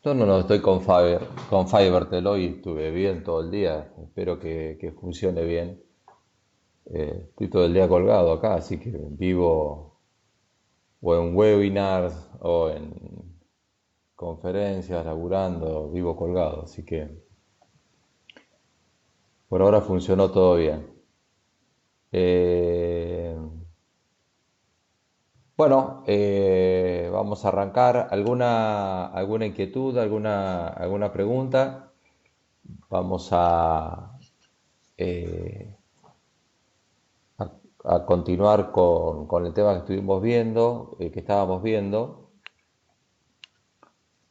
No, estoy con Fivertel hoy, estuve bien todo el día, espero que funcione bien. Estoy todo el día colgado acá, así que vivo o en webinars o en conferencias, laburando, vivo colgado, así que por ahora funcionó todo bien. Eh, vamos a arrancar. ¿Alguna inquietud, alguna pregunta? Vamos eh, a continuar con el tema que estuvimos viendo, que estábamos viendo.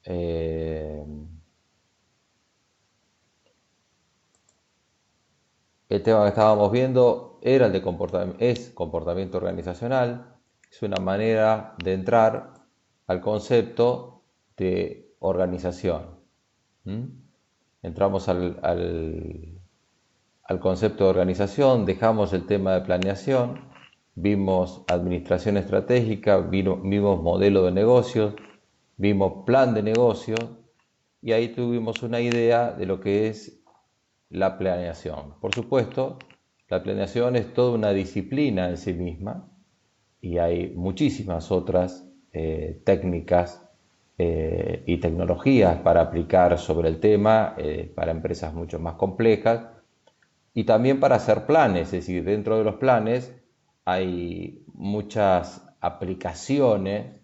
Eh, el tema que estábamos viendo era el de es comportamiento organizacional. Es una manera de entrar al concepto de organización. ¿Mm? Entramos al concepto de organización, dejamos el tema de planeación, vimos administración estratégica, vimos modelo de negocios, vimos plan de negocios y ahí tuvimos una idea de lo que es la planeación. Por supuesto, la planeación es toda una disciplina en sí misma y hay muchísimas otras técnicas y tecnologías para aplicar sobre el tema para empresas mucho más complejas y también para hacer planes, es decir, dentro de los planes hay muchas aplicaciones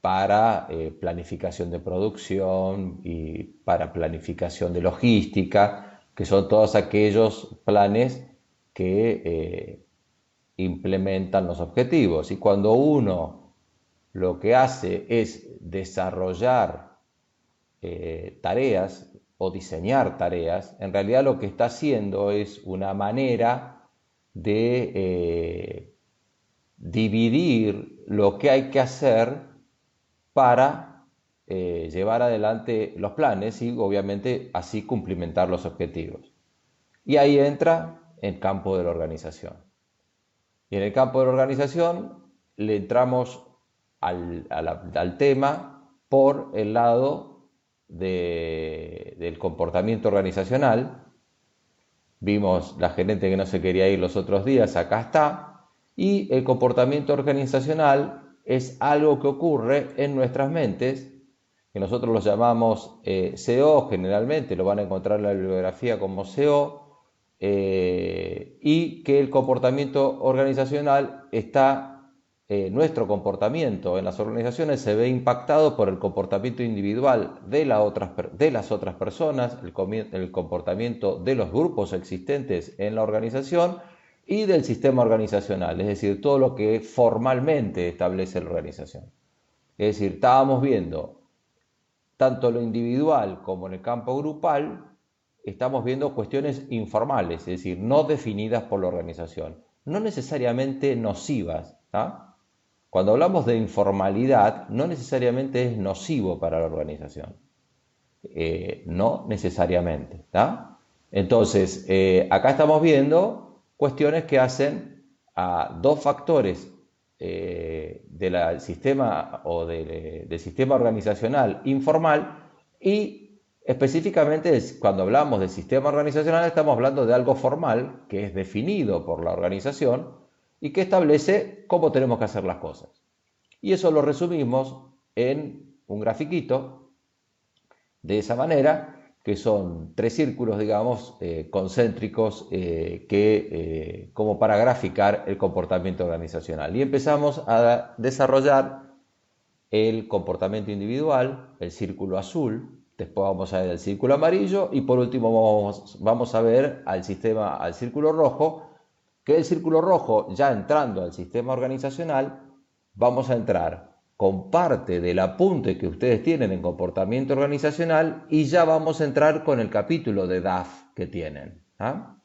para planificación de producción y para planificación de logística, que son todos aquellos planes que implementan los objetivos. Y cuando uno lo que hace es desarrollar tareas o diseñar tareas, en realidad lo que está haciendo es una manera de dividir lo que hay que hacer para llevar adelante los planes y obviamente así cumplimentar los objetivos. Y ahí entra el campo de la organización. Y en el campo de la organización le entramos al tema por el lado del comportamiento organizacional. Vimos la gerente que no se quería ir los otros días, acá está. Y el comportamiento organizacional es algo que ocurre en nuestras mentes, que nosotros lo llamamos CO, generalmente lo van a encontrar en la bibliografía como CO, y que el comportamiento organizacional nuestro comportamiento en las organizaciones se ve impactado por el comportamiento individual de las otras personas, el comportamiento de los grupos existentes en la organización y del sistema organizacional, es decir, todo lo que formalmente establece la organización. Es decir, estábamos viendo tanto lo individual como en el campo grupal, estamos viendo cuestiones informales, es decir, no definidas por la organización, no necesariamente nocivas. ¿Tá? Cuando hablamos de informalidad, no necesariamente es nocivo para la organización. No necesariamente. ¿Tá? Entonces, acá estamos viendo cuestiones que hacen a dos factores del sistema o del sistema organizacional informal y específicamente cuando hablamos de sistema organizacional estamos hablando de algo formal que es definido por la organización y que establece cómo tenemos que hacer las cosas. Y eso lo resumimos en un grafiquito de esa manera, que son tres círculos, digamos, concéntricos, como para graficar el comportamiento organizacional. Y empezamos a desarrollar el comportamiento individual, el círculo azul, después vamos a ver el círculo amarillo y por último vamos a ver al círculo rojo, que el círculo rojo, ya entrando al sistema organizacional, vamos a entrar con parte del apunte que ustedes tienen en comportamiento organizacional y ya vamos a entrar con el capítulo de DAF que tienen. ¿Ah?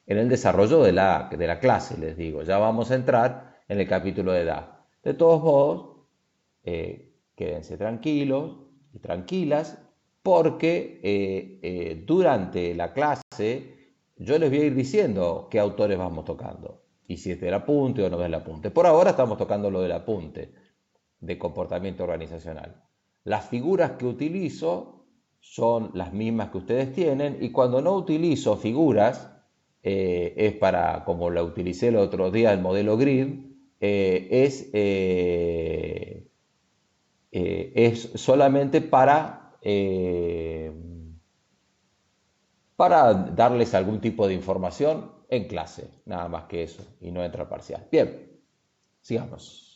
En el desarrollo de la clase, les digo, ya vamos a entrar en el capítulo de DAF. De todos modos, quédense tranquilos y tranquilas porque durante la clase yo les voy a ir diciendo qué autores vamos tocando y si es del apunte o no es del apunte. Por ahora estamos tocando lo del apunte de comportamiento organizacional. las figuras que utilizo son las mismas que ustedes tienen y cuando no utilizo figuras, es para, como la utilicé el otro día, el modelo grid, es solamente para darles algún tipo de información en clase, nada más que eso, y no entra parcial. Bien, sigamos.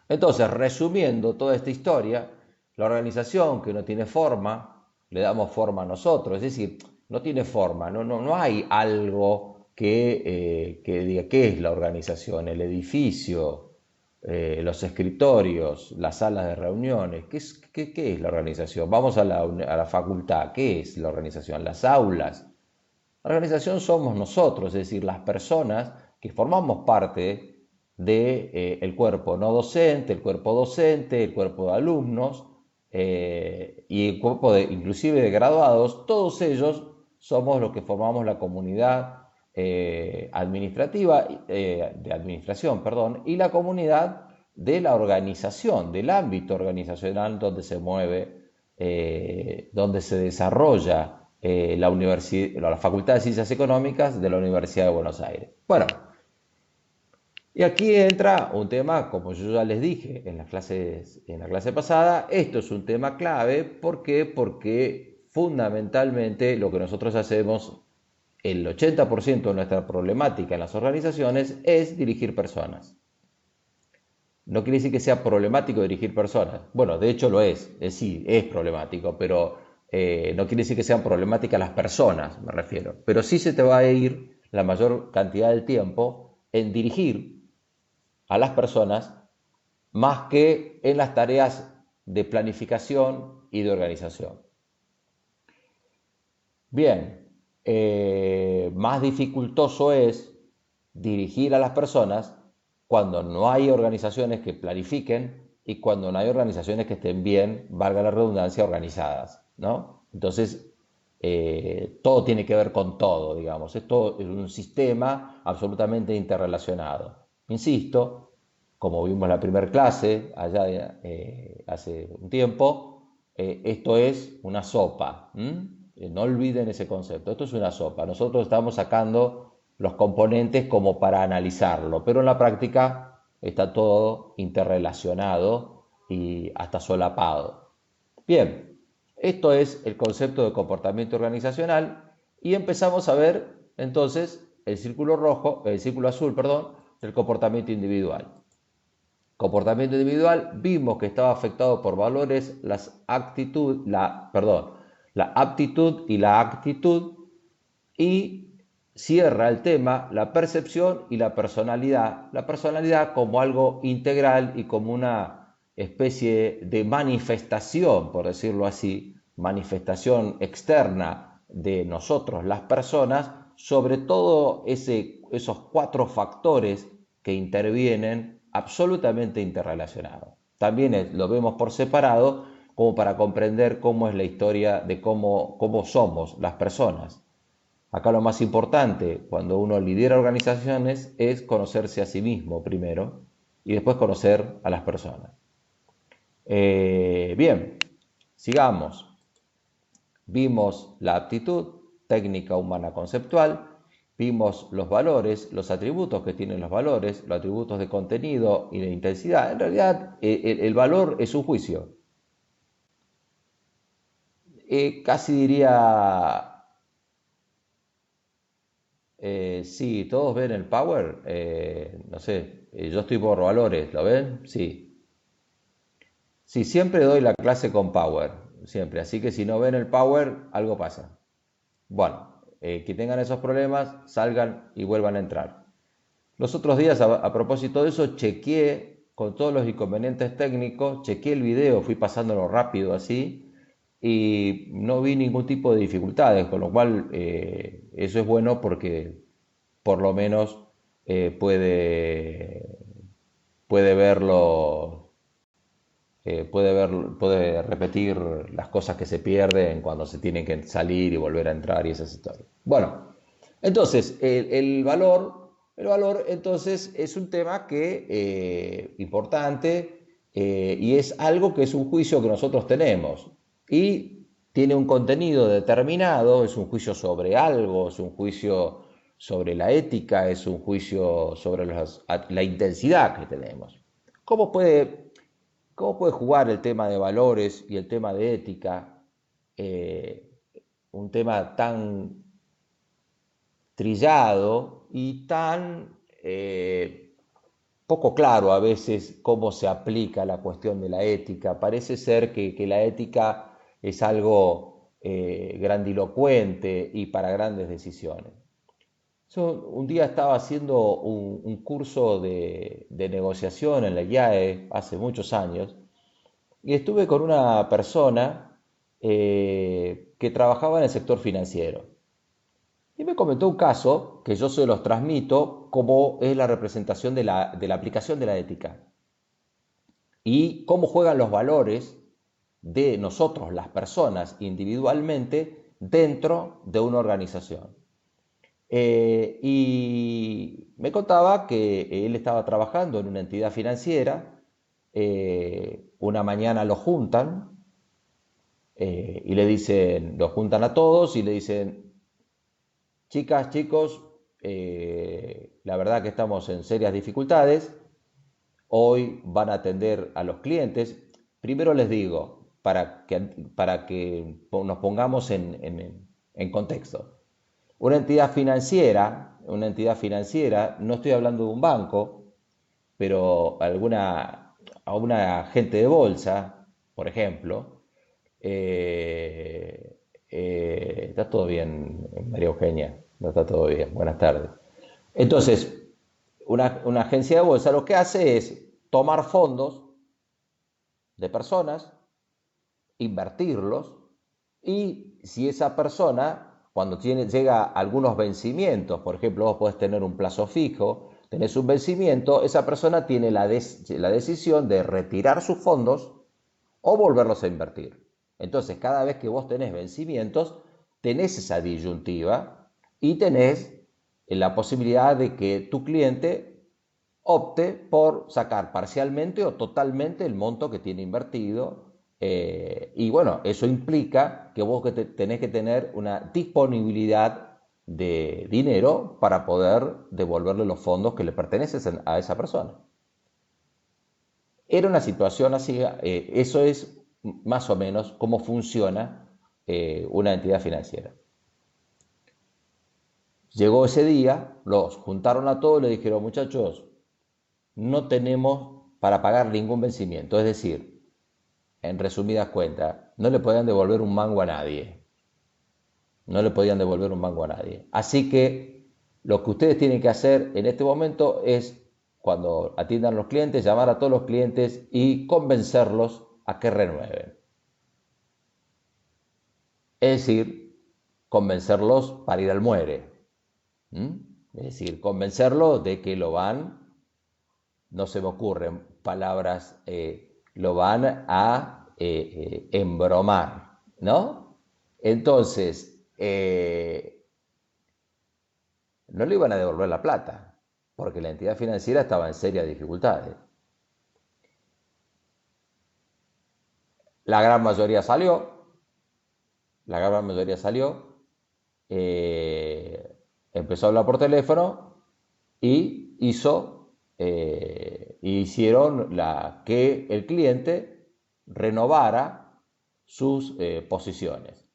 Entonces, resumiendo toda esta historia, la organización que no tiene forma, le damos forma a nosotros, es decir, no tiene forma, no hay algo que diga qué es la organización, el edificio, los escritorios, las salas de reuniones, qué es la organización? Vamos a la facultad, ¿qué es la organización? Las aulas. La organización somos nosotros, es decir, las personas que formamos parte del cuerpo no docente, el cuerpo docente, el cuerpo de alumnos y el cuerpo inclusive de graduados, todos ellos somos los que formamos la comunidad administrativa, de administración, perdón, y la comunidad de la organización, del ámbito organizacional donde se mueve, donde se desarrolla la Facultad de Ciencias Económicas de la Universidad de Buenos Aires. Bueno, y aquí entra un tema, como yo ya les dije en la clase pasada, esto es un tema clave. ¿Por qué? Porque fundamentalmente lo que nosotros hacemos, el 80% de nuestra problemática en las organizaciones es dirigir personas. No quiere decir que sea problemático dirigir personas. Bueno, de hecho lo sí, es problemático, pero no quiere decir que sean problemáticas las personas, me refiero. Pero sí se te va a ir la mayor cantidad del tiempo en dirigir a las personas más que en las tareas de planificación y de organización. Bien, más dificultoso es dirigir a las personas cuando no hay organizaciones que planifiquen y cuando no hay organizaciones que estén bien, valga la redundancia, organizadas, ¿no? Entonces, todo tiene que ver con todo, digamos. Esto es un sistema absolutamente interrelacionado. Insisto, como vimos en la primera clase, allá hace un tiempo, esto es una sopa. No olviden ese concepto. Esto es una sopa. Nosotros estamos sacando los componentes como para analizarlo, pero en la práctica está todo interrelacionado y hasta solapado. Bien, esto es el concepto de comportamiento organizacional y empezamos a ver entonces el círculo azul, perdón, del comportamiento individual. Comportamiento individual, vimos que estaba afectado por valores, la aptitud y la actitud, y cierra el tema la percepción y la personalidad. La personalidad como algo integral y como una especie de manifestación, por decirlo así, manifestación externa de nosotros, las personas, sobre todo esos 4 factores que intervienen absolutamente interrelacionados. También lo vemos por separado como para comprender cómo es la historia de cómo somos las personas. Acá lo más importante cuando uno lidera organizaciones es conocerse a sí mismo primero y después conocer a las personas. Bien, sigamos. Vimos la aptitud, técnica humana conceptual, vimos los valores, los atributos que tienen los valores, los atributos de contenido y de intensidad. En realidad, el valor es un juicio. Casi diría... sí, todos ven el Power. No sé, yo estoy por valores, ¿lo ven? Sí. Sí, siempre doy la clase con Power, siempre. Así que si no ven el Power, algo pasa. Bueno, que tengan esos problemas, salgan y vuelvan a entrar. Los otros días, a propósito de eso, chequeé con todos los inconvenientes técnicos, chequeé el video, fui pasándolo rápido así y no vi ningún tipo de dificultades, con lo cual eso es bueno porque por lo menos puede verlo, puede repetir las cosas que se pierden cuando se tienen que salir y volver a entrar y esas historias. Bueno, entonces el valor entonces es un tema que importante y es algo que es un juicio que nosotros tenemos y tiene un contenido determinado, es un juicio sobre algo, es un juicio sobre la ética, es un juicio sobre la intensidad que tenemos. ¿Cómo puede, cómo puede jugar el tema de valores y el tema de ética, eh, un tema tan trillado y tan poco claro a veces cómo se aplica la cuestión de la ética? Parece ser que la ética es algo grandilocuente y para grandes decisiones. Yo un día estaba haciendo un curso de negociación en la IAE hace muchos años y estuve con una persona que trabajaba en el sector financiero. Y me comentó un caso que yo se los transmito como es la representación de la aplicación de la ética y cómo juegan los valores de nosotros, las personas, individualmente dentro de una organización. Y me contaba que él estaba trabajando en una entidad financiera, una mañana lo juntan y le dicen, lo juntan a todos y le dicen, chicas, chicos, la verdad que estamos en serias dificultades. Hoy van a atender a los clientes. Primero les digo, para que nos pongamos en contexto. Una entidad financiera, no estoy hablando de un banco, pero a una agente de bolsa, por ejemplo, está todo bien, María Eugenia, no está todo bien, buenas tardes. Entonces, una agencia de bolsa lo que hace es tomar fondos de personas, invertirlos, y si esa persona, cuando llega a algunos vencimientos, por ejemplo, vos podés tener un plazo fijo, tenés un vencimiento, esa persona tiene la decisión de retirar sus fondos o volverlos a invertir. Entonces, cada vez que vos tenés vencimientos, tenés esa disyuntiva y tenés la posibilidad de que tu cliente opte por sacar parcialmente o totalmente el monto que tiene invertido. Y bueno, eso implica que vos tenés que tener una disponibilidad de dinero para poder devolverle los fondos que le pertenecen a esa persona. Era una situación así, eso es más o menos cómo funciona una entidad financiera. Llegó ese día, los juntaron a todos y le dijeron, muchachos, no tenemos para pagar ningún vencimiento. Es decir, en resumidas cuentas, no le podían devolver un mango a nadie. No le podían devolver un mango a nadie. Así que lo que ustedes tienen que hacer en este momento es, cuando atiendan a los clientes, llamar a todos los clientes y convencerlos a que renueven. Es decir, convencerlos para ir al muere. ¿Mm? Es decir, convencerlos de que lo van, no se me ocurren palabras, lo van a embromar, ¿no? Entonces, no le iban a devolver la plata, porque la entidad financiera estaba en serias dificultades. La gran mayoría salió, la gran mayoría salió, empezó a hablar por teléfono y hicieron que el cliente renovara sus posiciones,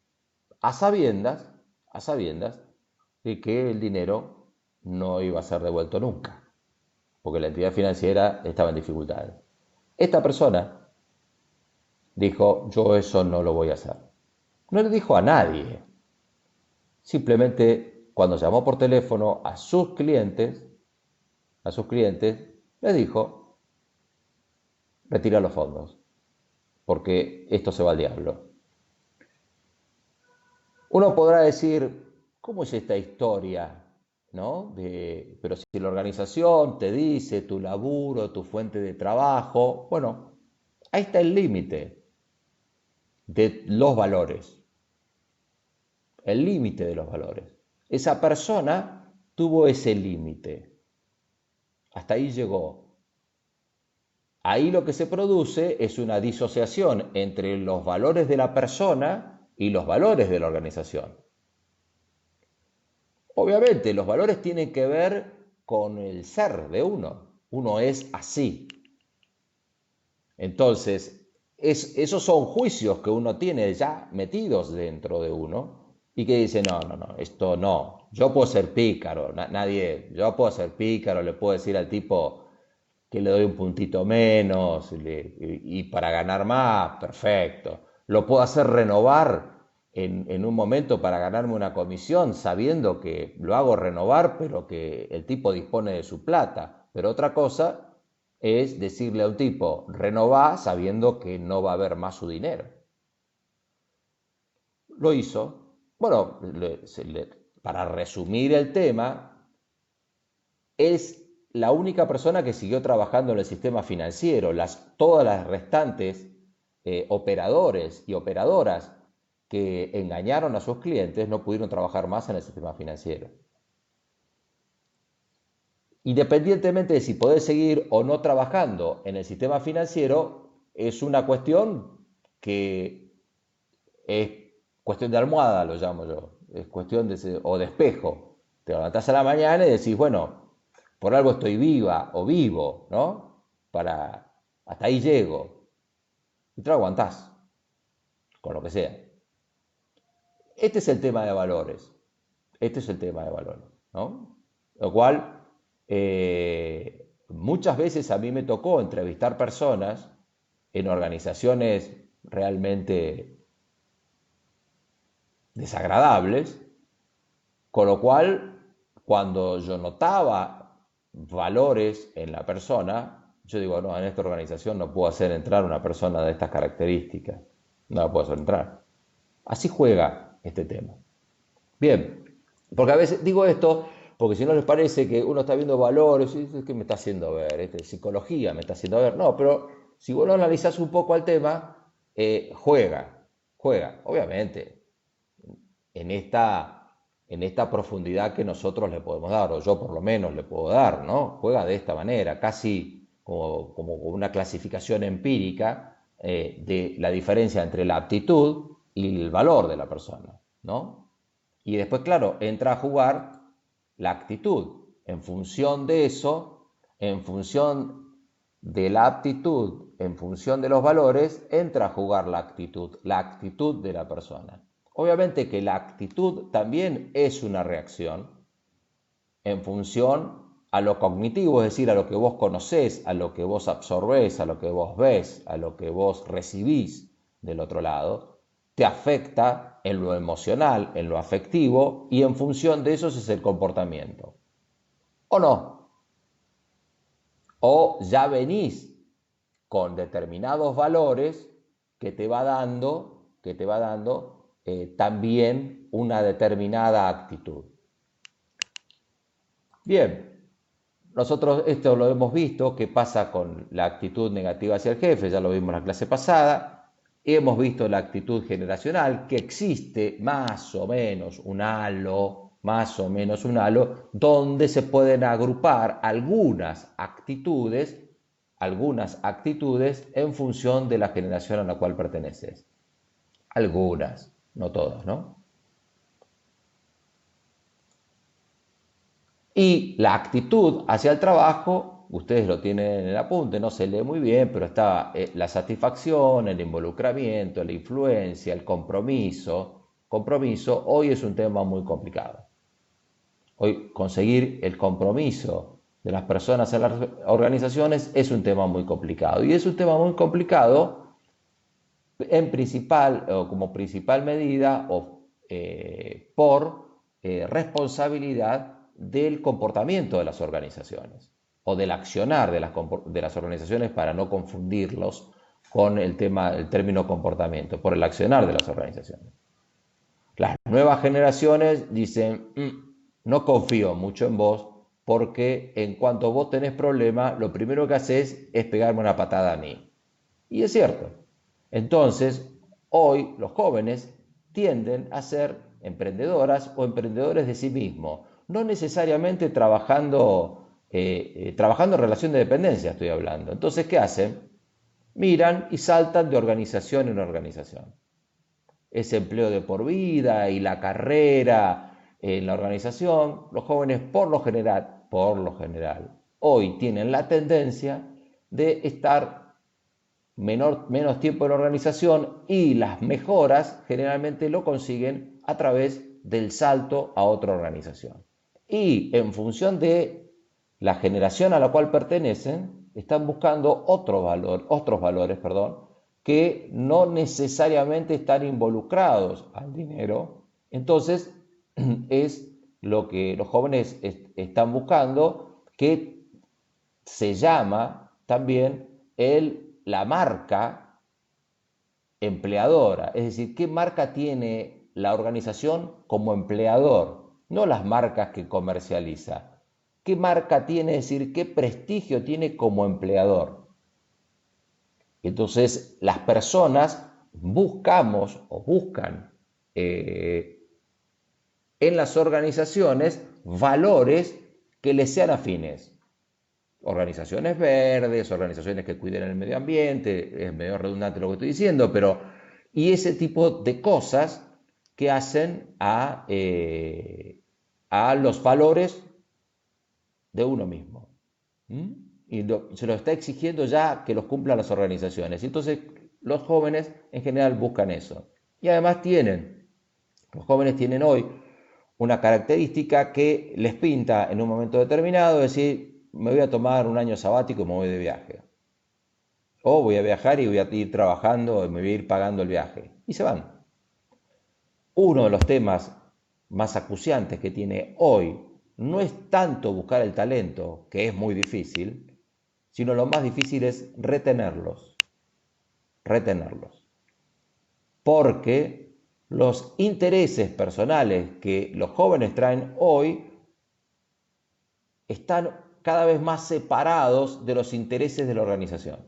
a sabiendas, a sabiendas de que el dinero no iba a ser devuelto nunca, porque la entidad financiera estaba en dificultades. Esta persona dijo, yo eso no lo voy a hacer. No le dijo a nadie, simplemente cuando llamó por teléfono a sus clientes, les dijo, retira los fondos, porque esto se va al diablo. Uno podrá decir, ¿cómo es esta historia? ¿No? Pero si la organización te dice tu laburo, tu fuente de trabajo, bueno, ahí está el límite de los valores, el límite de los valores. Esa persona tuvo ese límite, hasta ahí llegó. Ahí lo que se produce es una disociación entre los valores de la persona y los valores de la organización. Obviamente, los valores tienen que ver con el ser de uno. Uno es así. Entonces, esos son juicios que uno tiene ya metidos dentro de uno y que dice, no, no, no, esto no. Yo puedo ser pícaro, yo puedo ser pícaro, le puedo decir al tipo que le doy un puntito menos y para ganar más, perfecto. Lo puedo hacer renovar en un momento para ganarme una comisión, sabiendo que lo hago renovar, pero que el tipo dispone de su plata. Pero otra cosa es decirle a un tipo, renová sabiendo que no va a haber más su dinero. Lo hizo. Bueno, para resumir el tema, es la única persona que siguió trabajando en el sistema financiero. Todas las restantes operadores y operadoras que engañaron a sus clientes no pudieron trabajar más en el sistema financiero. Independientemente de si podés seguir o no trabajando en el sistema financiero, es una cuestión que es cuestión de almohada, lo llamo yo, es cuestión o de espejo. Te levantás a la mañana y decís, bueno, por algo estoy viva o vivo, ¿no? Hasta ahí llego. Y te lo aguantás, con lo que sea. Este es el tema de valores. Este es el tema de valores, ¿no? Lo cual, muchas veces a mí me tocó entrevistar personas en organizaciones realmente desagradables, con lo cual, cuando yo notaba valores en la persona, yo digo, no, en esta organización no puedo hacer entrar una persona de estas características, no la puedo hacer entrar. Así juega este tema. Bien, porque a veces digo esto, porque si no les parece que uno está viendo valores, y es que me está haciendo ver, psicología me está haciendo ver, no, pero si vos lo analizás un poco al tema, juega, obviamente, en esta profundidad que nosotros le podemos dar, o yo por lo menos le puedo dar, ¿no? Juega de esta manera, casi como una clasificación empírica de la diferencia entre la aptitud y el valor de la persona, ¿no? Y después, claro, entra a jugar la actitud. En función de eso, en función de la aptitud, en función de los valores, entra a jugar la actitud de la persona. Obviamente que la actitud también es una reacción en función a lo cognitivo, es decir, a lo que vos conocés, a lo que vos absorbés, a lo que vos ves, a lo que vos recibís del otro lado, te afecta en lo emocional, en lo afectivo, y en función de eso es el comportamiento. ¿O no? O ya venís con determinados valores que te va dando también una determinada actitud. Bien, nosotros esto lo hemos visto, qué pasa con la actitud negativa hacia el jefe, ya lo vimos en la clase pasada. Hemos visto la actitud generacional, que existe más o menos un halo, donde se pueden agrupar algunas actitudes en función de la generación a la cual perteneces. Algunas, no todas, ¿no? Y la actitud hacia el trabajo, ustedes lo tienen en el apunte, no se lee muy bien, pero está la satisfacción, el involucramiento, la influencia, el compromiso. Compromiso hoy es un tema muy complicado. Hoy conseguir el compromiso de las personas en las organizaciones es un tema muy complicado. Y es un tema muy complicado en principal o como principal medida por responsabilidad del comportamiento de las organizaciones o del accionar de las organizaciones, para no confundirlos con el término comportamiento, por el accionar de las organizaciones. Las nuevas generaciones dicen, no confío mucho en vos, porque en cuanto vos tenés problemas, lo primero que haces es pegarme una patada a mí. Y es cierto. Entonces, hoy los jóvenes tienden a ser emprendedoras o emprendedores de sí mismos, no necesariamente trabajando trabajando en relación de dependencia, estoy hablando. Entonces, ¿qué hacen? Miran y saltan de organización en organización. Ese empleo de por vida y la carrera en la organización, los jóvenes por lo general, hoy tienen la tendencia de estar menos tiempo en la organización y las mejoras generalmente lo consiguen a través del salto a otra organización. Y en función de la generación a la cual pertenecen, están buscando otros valores, que no necesariamente están involucrados al dinero. Entonces, es lo que los jóvenes están buscando, que se llama también la marca empleadora. Es decir, ¿qué marca tiene la organización como empleador? No las marcas que comercializa. ¿Qué marca tiene? Es decir, ¿qué prestigio tiene como empleador? Entonces, las personas buscamos o buscan en las organizaciones valores que les sean afines. Organizaciones verdes, organizaciones que cuiden el medio ambiente, es medio redundante lo que estoy diciendo, pero y ese tipo de cosas que hacen a los valores de uno mismo. ¿Mm? Y se lo está exigiendo ya que los cumplan las organizaciones. Y entonces los jóvenes en general buscan eso. Y además los jóvenes tienen hoy una característica que les pinta en un momento determinado, es decir, me voy a tomar un año sabático y me voy de viaje. O voy a viajar y voy a ir trabajando y me voy a ir pagando el viaje. Y se van. Uno de los temas más acuciantes que tiene hoy no es tanto buscar el talento, que es muy difícil, sino lo más difícil es retenerlos. Retenerlos. Porque los intereses personales que los jóvenes traen hoy están cada vez más separados de los intereses de la organización.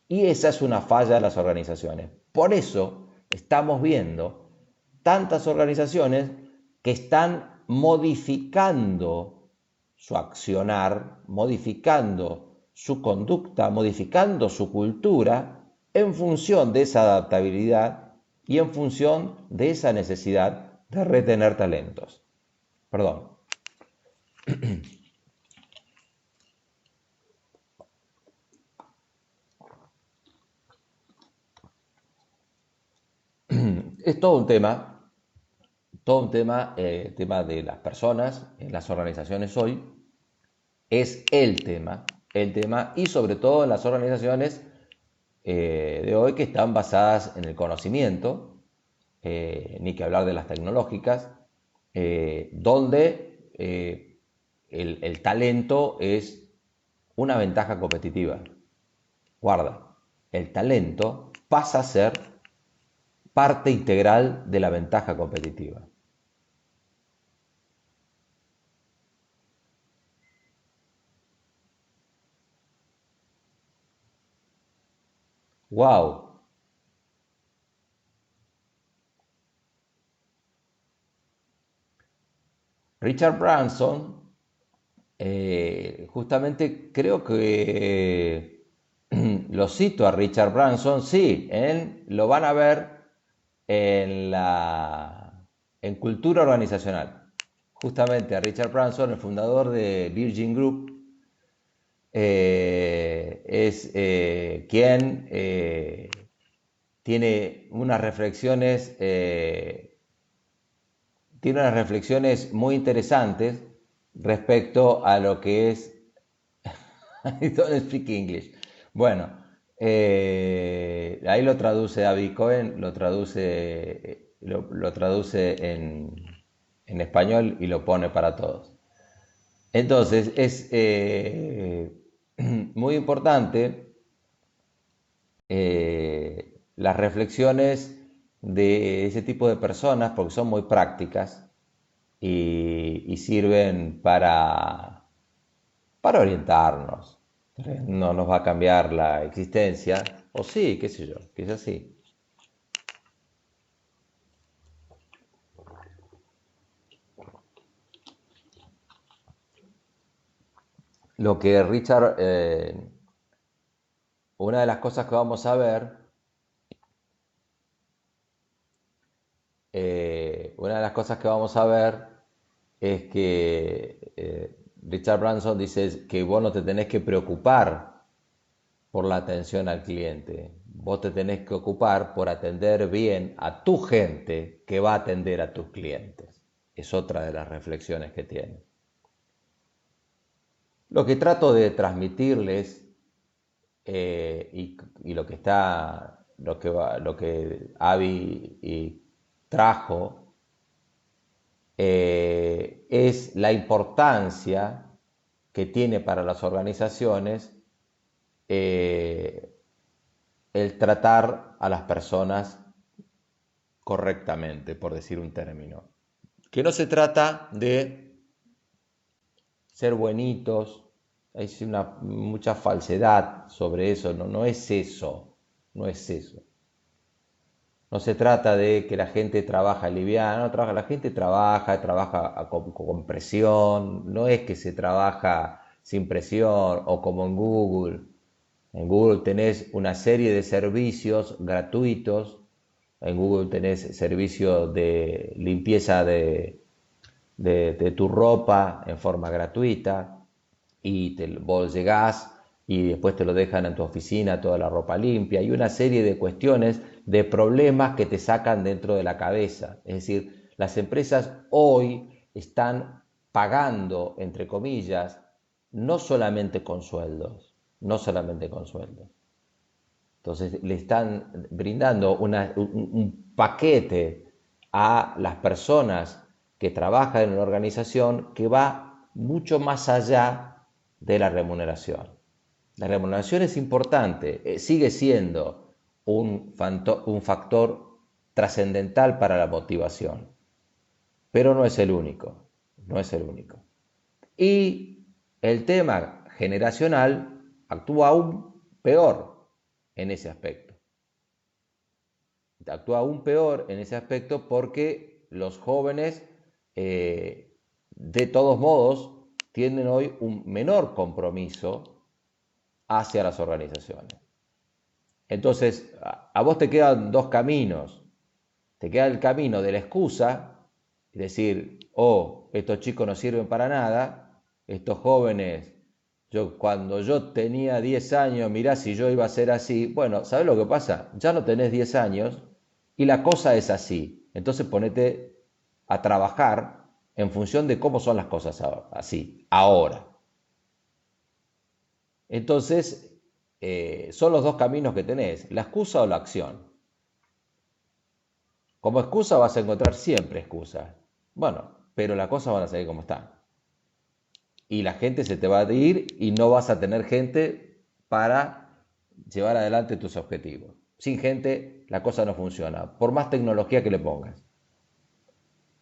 Y esa es una falla de las organizaciones. Por eso estamos viendo tantas organizaciones que están modificando su accionar, modificando su conducta, modificando su cultura en función de esa adaptabilidad y en función de esa necesidad de retener talentos. Perdón. Es todo un tema, el tema de las personas en las organizaciones hoy es el tema y sobre todo en las organizaciones de hoy que están basadas en el conocimiento, ni que hablar de las tecnológicas, donde el talento es una ventaja competitiva. Guarda, el talento pasa a ser parte integral de la ventaja competitiva. ¡Wow! Richard Branson, justamente creo que lo cito a Richard Branson, sí, lo van a ver en cultura organizacional. Justamente a Richard Branson, el fundador de Virgin Group, es quien tiene unas reflexiones muy interesantes respecto a lo que es I don't speak English. Bueno, ahí lo traduce David Cohen, lo traduce en español y lo pone para todos. Entonces, es muy importante las reflexiones de ese tipo de personas porque son muy prácticas y sirven para orientarnos. No nos va a cambiar la existencia, o sí, qué sé yo, quizás sí. lo que Richard, una de las cosas que vamos a ver, una de las cosas que vamos a ver es que Richard Branson dice que vos no te tenés que preocupar por la atención al cliente. Vos te tenés que ocupar por atender bien a tu gente que va a atender a tus clientes. Es otra de las reflexiones que tiene. Lo que trato de transmitirles y lo que Avi trajo es la importancia que tiene para las organizaciones el tratar a las personas correctamente, por decir un término. Que no se trata de ser buenitos, hay mucha falsedad sobre eso, no es eso, no es eso. No se trata de que la gente trabaja liviano, la gente trabaja con presión, no es que se trabaja sin presión o como en Google. En Google tenés una serie de servicios gratuitos, en Google tenés servicios de limpieza de tu ropa en forma gratuita y vos llegás y después te lo dejan en tu oficina toda la ropa limpia. Hay una serie de cuestiones, de problemas que te sacan dentro de la cabeza. Es decir, las empresas hoy están pagando, entre comillas, no solamente con sueldos, no solamente con sueldos. Entonces le están brindando un paquete a las personas que trabajan en una organización que va mucho más allá de la remuneración. La remuneración es importante, sigue siendo un factor trascendental para la motivación, pero no es el único, no es el único. Y el tema generacional actúa aún peor en ese aspecto. Actúa aún peor en ese aspecto porque los jóvenes, de todos modos, tienen hoy un menor compromiso hacia las organizaciones. Entonces, a vos te quedan dos caminos. Te queda el camino de la excusa, es decir, oh, estos chicos no sirven para nada, estos jóvenes, cuando yo tenía 10 años, mirá si yo iba a ser así. Bueno, ¿sabés lo que pasa? Ya no tenés 10 años y la cosa es así. Entonces ponete a trabajar en función de cómo son las cosas así, ahora. Entonces, son los dos caminos que tenés, la excusa o la acción. Como excusa vas a encontrar siempre excusas. Bueno, pero las cosas van a seguir como están. Y la gente se te va a ir y no vas a tener gente para llevar adelante tus objetivos. Sin gente, la cosa no funciona. Por más tecnología que le pongas.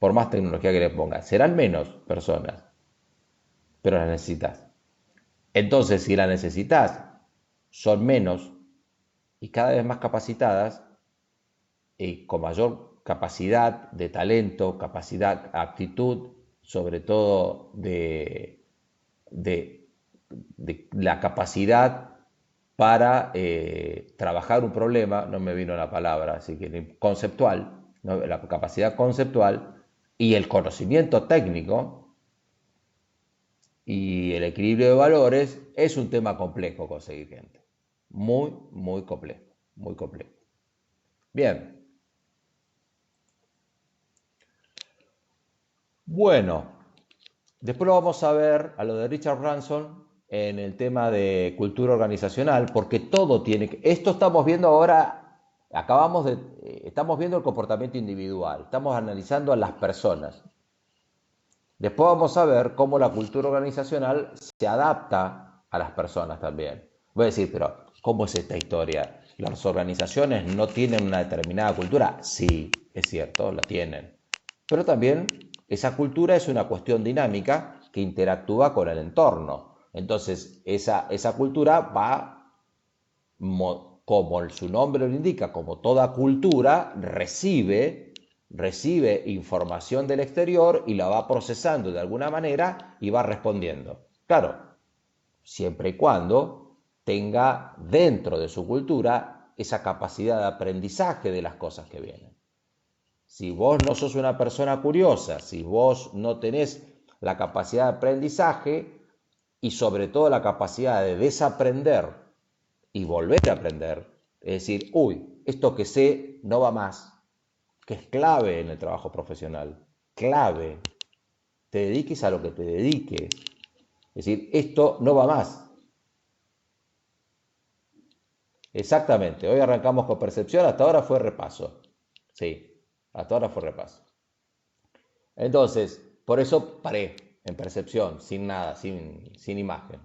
Por más tecnología que le pongas. Serán menos personas, pero las necesitas. Entonces, si las necesitas, son menos y cada vez más capacitadas y con mayor capacidad de talento, capacidad, actitud, sobre todo de la capacidad para trabajar un problema, no me vino la palabra, así que conceptual, ¿no? La capacidad conceptual y el conocimiento técnico y el equilibrio de valores es un tema complejo conseguir gente. Muy, muy complejo, muy complejo. Bien. Bueno, después lo vamos a ver a lo de Richard Branson en el tema de cultura organizacional, porque todo tiene que... Esto estamos viendo ahora, estamos viendo el comportamiento individual, estamos analizando a las personas. Después vamos a ver cómo la cultura organizacional se adapta a las personas también. Voy a decir, pero ¿cómo es esta historia? ¿Las organizaciones no tienen una determinada cultura? Sí, es cierto, la tienen. Pero también esa cultura es una cuestión dinámica que interactúa con el entorno. Entonces, esa cultura va, como su nombre lo indica, como toda cultura, recibe información del exterior y la va procesando de alguna manera y va respondiendo. Claro, siempre y cuando tenga dentro de su cultura esa capacidad de aprendizaje de las cosas que vienen. Si vos no sos una persona curiosa, si vos no tenés la capacidad de aprendizaje y sobre todo la capacidad de desaprender y volver a aprender, es decir, uy, esto que sé no va más, que es clave en el trabajo profesional, clave, te dediques a lo que te dediques, es decir, esto no va más. Exactamente, hoy arrancamos con percepción, hasta ahora fue repaso. Sí, hasta ahora fue repaso. Entonces, por eso paré en percepción, sin nada, sin imagen.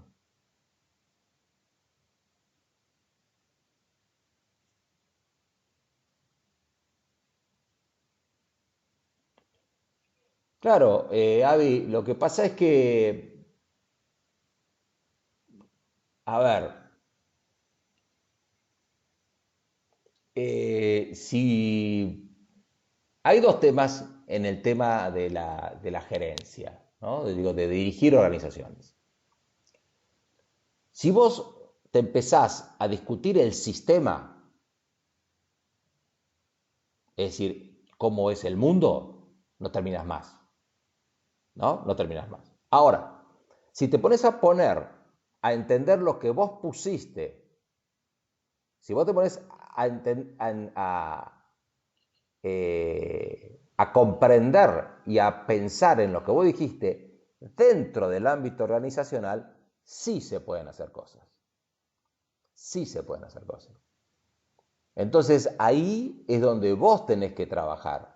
Claro, Avi, lo que pasa es que, a ver, si hay dos temas en el tema de la gerencia, ¿no? Digo, de dirigir organizaciones. Si vos te empezás a discutir el sistema, es decir, cómo es el mundo, no terminas más, ¿no? No terminas más. Ahora, si te pones a entender lo que vos pusiste, si vos te pones a comprender y a pensar en lo que vos dijiste dentro del ámbito organizacional, sí se pueden hacer cosas. Sí se pueden hacer cosas. Entonces ahí es donde vos tenés que trabajar.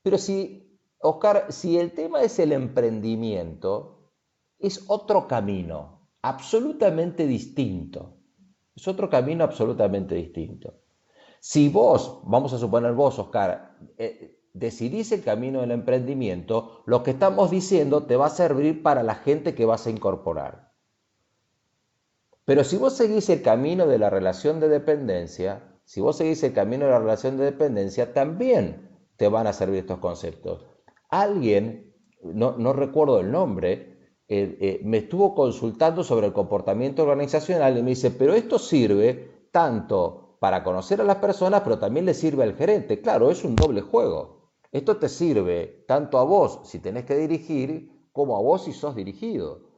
Pero si, Oscar, si el tema es el emprendimiento, es otro camino, absolutamente distinto. Es otro camino absolutamente distinto. Si vos, vamos a suponer vos, Oscar, decidís el camino del emprendimiento, lo que estamos diciendo te va a servir para la gente que vas a incorporar. Pero si vos seguís el camino de la relación de dependencia, si vos seguís el camino de la relación de dependencia, también te van a servir estos conceptos. Alguien, no recuerdo el nombre, me estuvo consultando sobre el comportamiento organizacional y me dice, pero esto sirve tanto para conocer a las personas, pero también le sirve al gerente. Claro, es un doble juego. Esto te sirve tanto a vos si tenés que dirigir, como a vos si sos dirigido.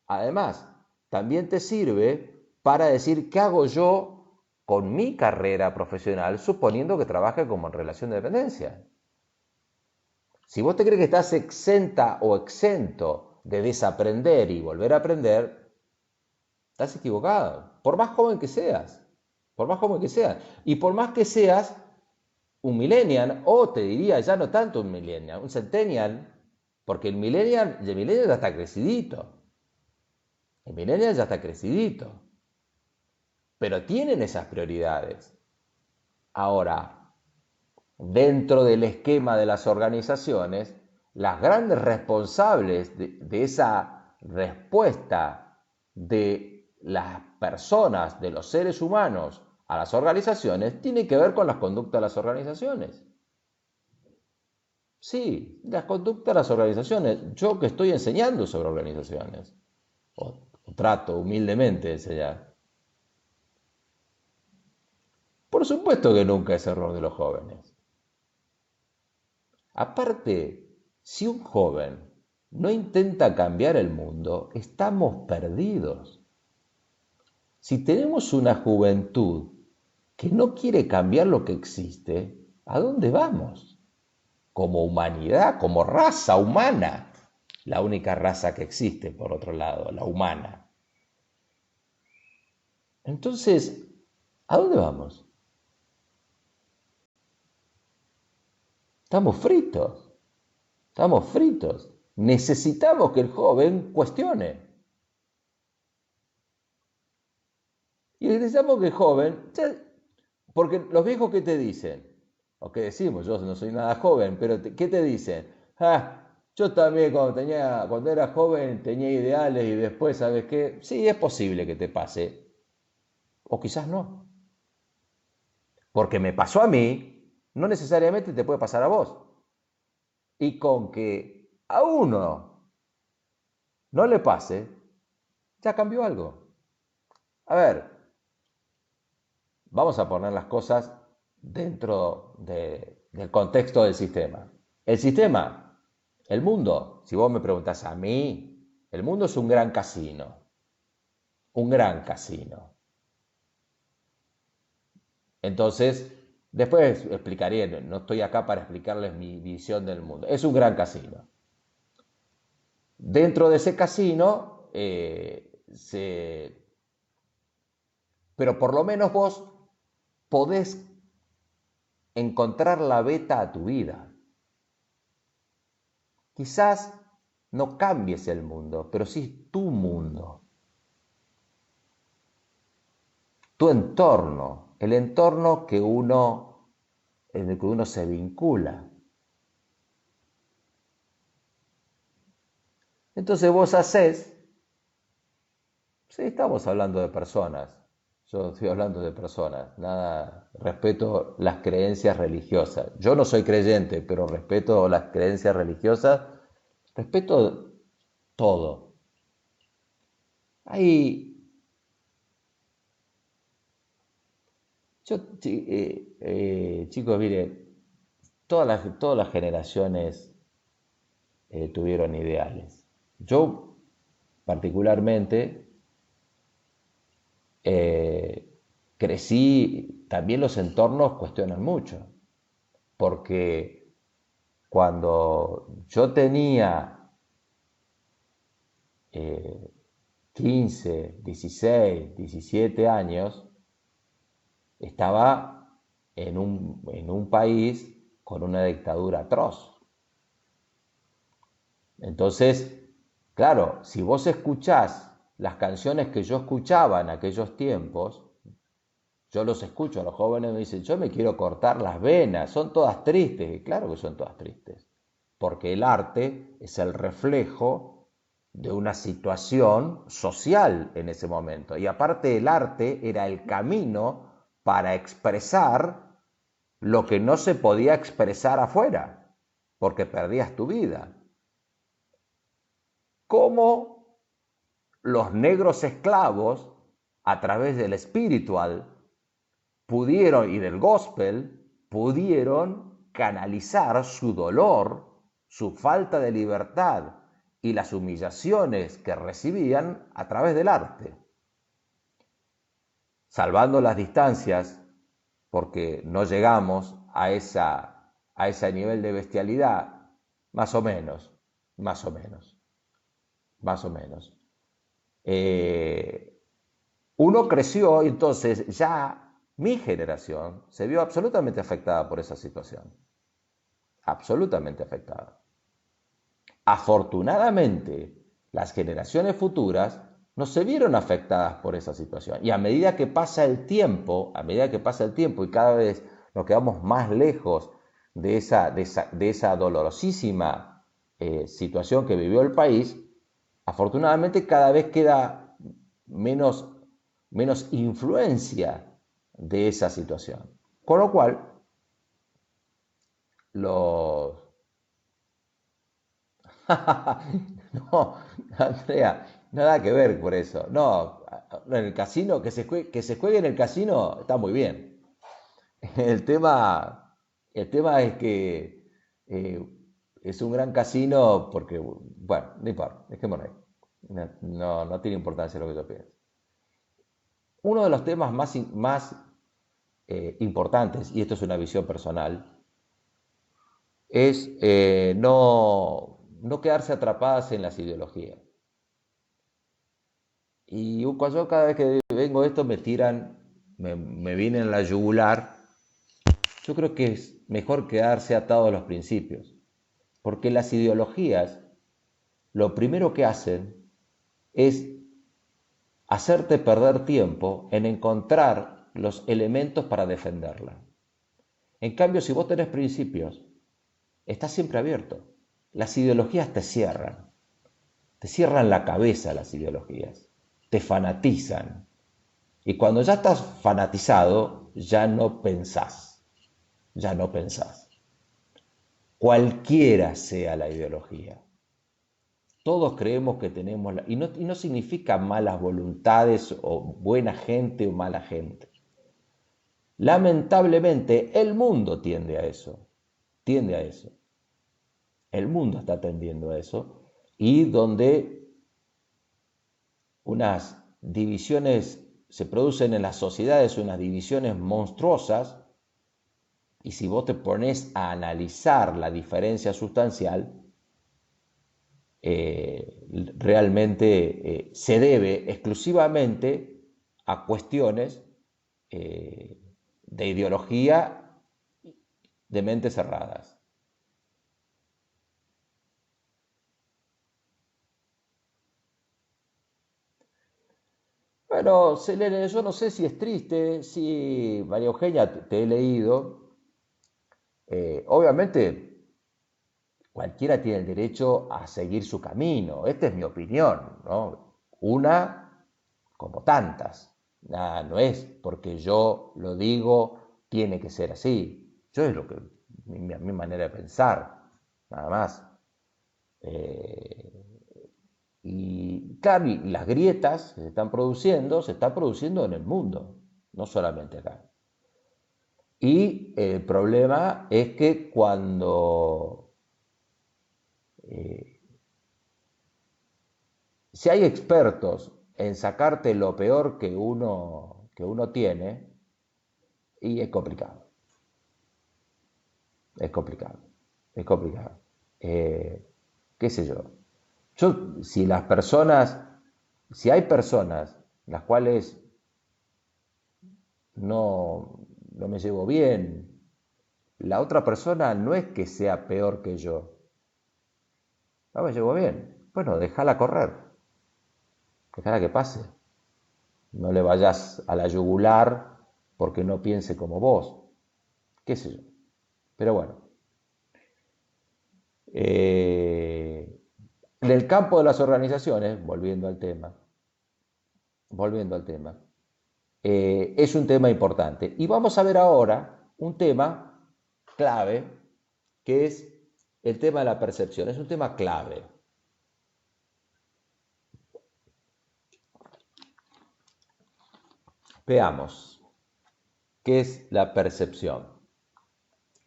Además, también te sirve para decir qué hago yo con mi carrera profesional, suponiendo que trabaje como en relación de dependencia. Si vos te crees que estás exenta o exento de desaprender y volver a aprender, estás equivocado. Por más joven que seas, por más joven que seas, y por más que seas un millennial, o te diría ya no tanto un millennial, un centennial, porque el millennial ya está crecidito. El millennial ya está crecidito, pero tienen esas prioridades. Ahora, dentro del esquema de las organizaciones, las grandes responsables de esa respuesta de las personas, de los seres humanos a las organizaciones, tienen que ver con las conductas de las organizaciones. Sí, las conductas de las organizaciones. Yo que estoy enseñando sobre organizaciones, o trato humildemente de enseñar. Por supuesto que nunca es error de los jóvenes. Aparte, si un joven no intenta cambiar el mundo, estamos perdidos. Si tenemos una juventud que no quiere cambiar lo que existe, ¿a dónde vamos? Como humanidad, como raza humana. La única raza que existe, por otro lado, la humana. Entonces, ¿a dónde vamos? Estamos fritos. Estamos fritos. Necesitamos que el joven cuestione. Y necesitamos que el joven, porque los viejos ¿qué te dicen? O qué decimos, yo no soy nada joven, pero ¿qué te dicen? Ah, yo también cuando era joven tenía ideales y después, ¿sabes qué? Sí, es posible que te pase. O quizás no. Porque me pasó a mí, no necesariamente te puede pasar a vos. Y con que a uno no le pase, ya cambió algo. A ver, vamos a poner las cosas dentro del contexto del sistema. El sistema, el mundo, si vos me preguntás a mí, el mundo es un gran casino. Un gran casino. Entonces, después explicaré, no estoy acá para explicarles mi visión del mundo. Es un gran casino. Dentro de ese casino, pero por lo menos vos podés encontrar la beta a tu vida. Quizás no cambies el mundo, pero sí tu mundo, tu entorno, el entorno en el que uno se vincula. Entonces vos hacés, sí, estamos hablando de personas, yo estoy hablando de personas, nada, respeto las creencias religiosas. Yo no soy creyente, pero respeto las creencias religiosas, respeto todo. Hay, chicos, mire, todas las generaciones tuvieron ideales. Yo, particularmente, crecí, también los entornos cuestionan mucho, porque cuando yo tenía 15, 16, 17 años, estaba en un país con una dictadura atroz. Entonces, claro, si vos escuchás las canciones que yo escuchaba en aquellos tiempos, yo los escucho a los jóvenes me dicen, yo me quiero cortar las venas, son todas tristes. Y claro que son todas tristes, porque el arte es el reflejo de una situación social en ese momento. Y aparte el arte era el camino para expresar lo que no se podía expresar afuera, porque perdías tu vida. Cómo los negros esclavos, a través del espiritual, pudieron, y del gospel, pudieron canalizar su dolor, su falta de libertad y las humillaciones que recibían a través del arte. Salvando las distancias, porque no llegamos a ese nivel de bestialidad, más o menos, más o menos, más o menos. Uno creció y entonces ya mi generación se vio absolutamente afectada por esa situación. Absolutamente afectada. Afortunadamente, las generaciones futuras no se vieron afectadas por esa situación. Y a medida que pasa el tiempo, y cada vez nos quedamos más lejos de esa dolorosísima situación que vivió el país, afortunadamente cada vez queda menos influencia de esa situación. Con lo cual, los... no, Andrea, nada que ver por eso. No, en el casino, que se juegue en el casino está muy bien. El tema, el tema es que es un gran casino porque, bueno, no importa, dejémoslo ahí. No tiene importancia lo que yo pienso. Uno de los temas más importantes, y esto es una visión personal, es no quedarse atrapadas en las ideologías. Y cuando cada vez que vengo a esto me vienen a la yugular. Yo creo que es mejor quedarse atado a los principios, porque las ideologías lo primero que hacen es hacerte perder tiempo en encontrar los elementos para defenderla. En cambio, si vos tenés principios, estás siempre abierto. Las ideologías te cierran la cabeza las ideologías, te fanatizan. Y cuando ya estás fanatizado, ya no pensás. Cualquiera sea la ideología. Todos creemos que tenemos, y no significa malas voluntades o buena gente o mala gente. Lamentablemente, el mundo tiende a eso, tiende a eso. El mundo está tendiendo a eso y donde unas divisiones se producen en las sociedades, unas divisiones monstruosas, y si vos te pones a analizar la diferencia sustancial, realmente se debe exclusivamente a cuestiones de ideología de mentes cerradas. Bueno, Selene, yo no sé si es triste, si María Eugenia te he leído. Obviamente cualquiera tiene el derecho a seguir su camino. Esta es mi opinión, ¿no? Una como tantas. Nada, no es porque yo lo digo, tiene que ser así. Yo es lo que mi manera de pensar, nada más. Eh, y claro, y las grietas que se están produciendo en el mundo, no solamente acá. Y el problema es que cuando eh, si hay expertos en sacarte lo peor que uno tiene, y es complicado, es complicado, es complicado. Eh, ¿Qué sé yo? Si las personas, si hay personas las cuales no me llevo bien, la otra persona no es que sea peor que yo, no me llevo bien. Bueno, déjala correr, déjala que pase. No le vayas a la yugular porque no piense como vos, qué sé yo. Pero bueno, eh, en el campo de las organizaciones, volviendo al tema, es un tema importante. Y vamos a ver ahora un tema clave, que es el tema de la percepción. Es un tema clave. Veamos, ¿qué es la percepción?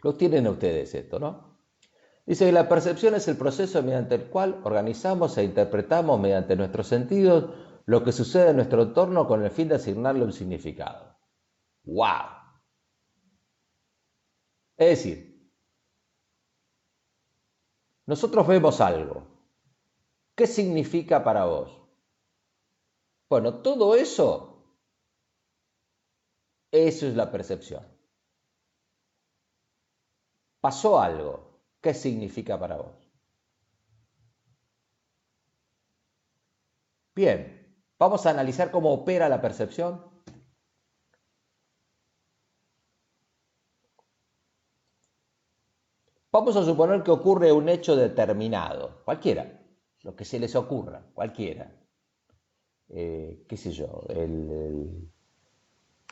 Lo tienen ustedes esto, ¿no? Dice que la percepción es el proceso mediante el cual organizamos e interpretamos mediante nuestros sentidos lo que sucede en nuestro entorno con el fin de asignarle un significado. ¡Wow! Es decir, nosotros vemos algo. ¿Qué significa para vos? Bueno, todo eso es la percepción. Pasó algo. ¿Qué significa para vos? Bien, vamos a analizar cómo opera la percepción. Vamos a suponer que ocurre un hecho determinado, cualquiera, lo que se les ocurra, cualquiera. Qué sé yo,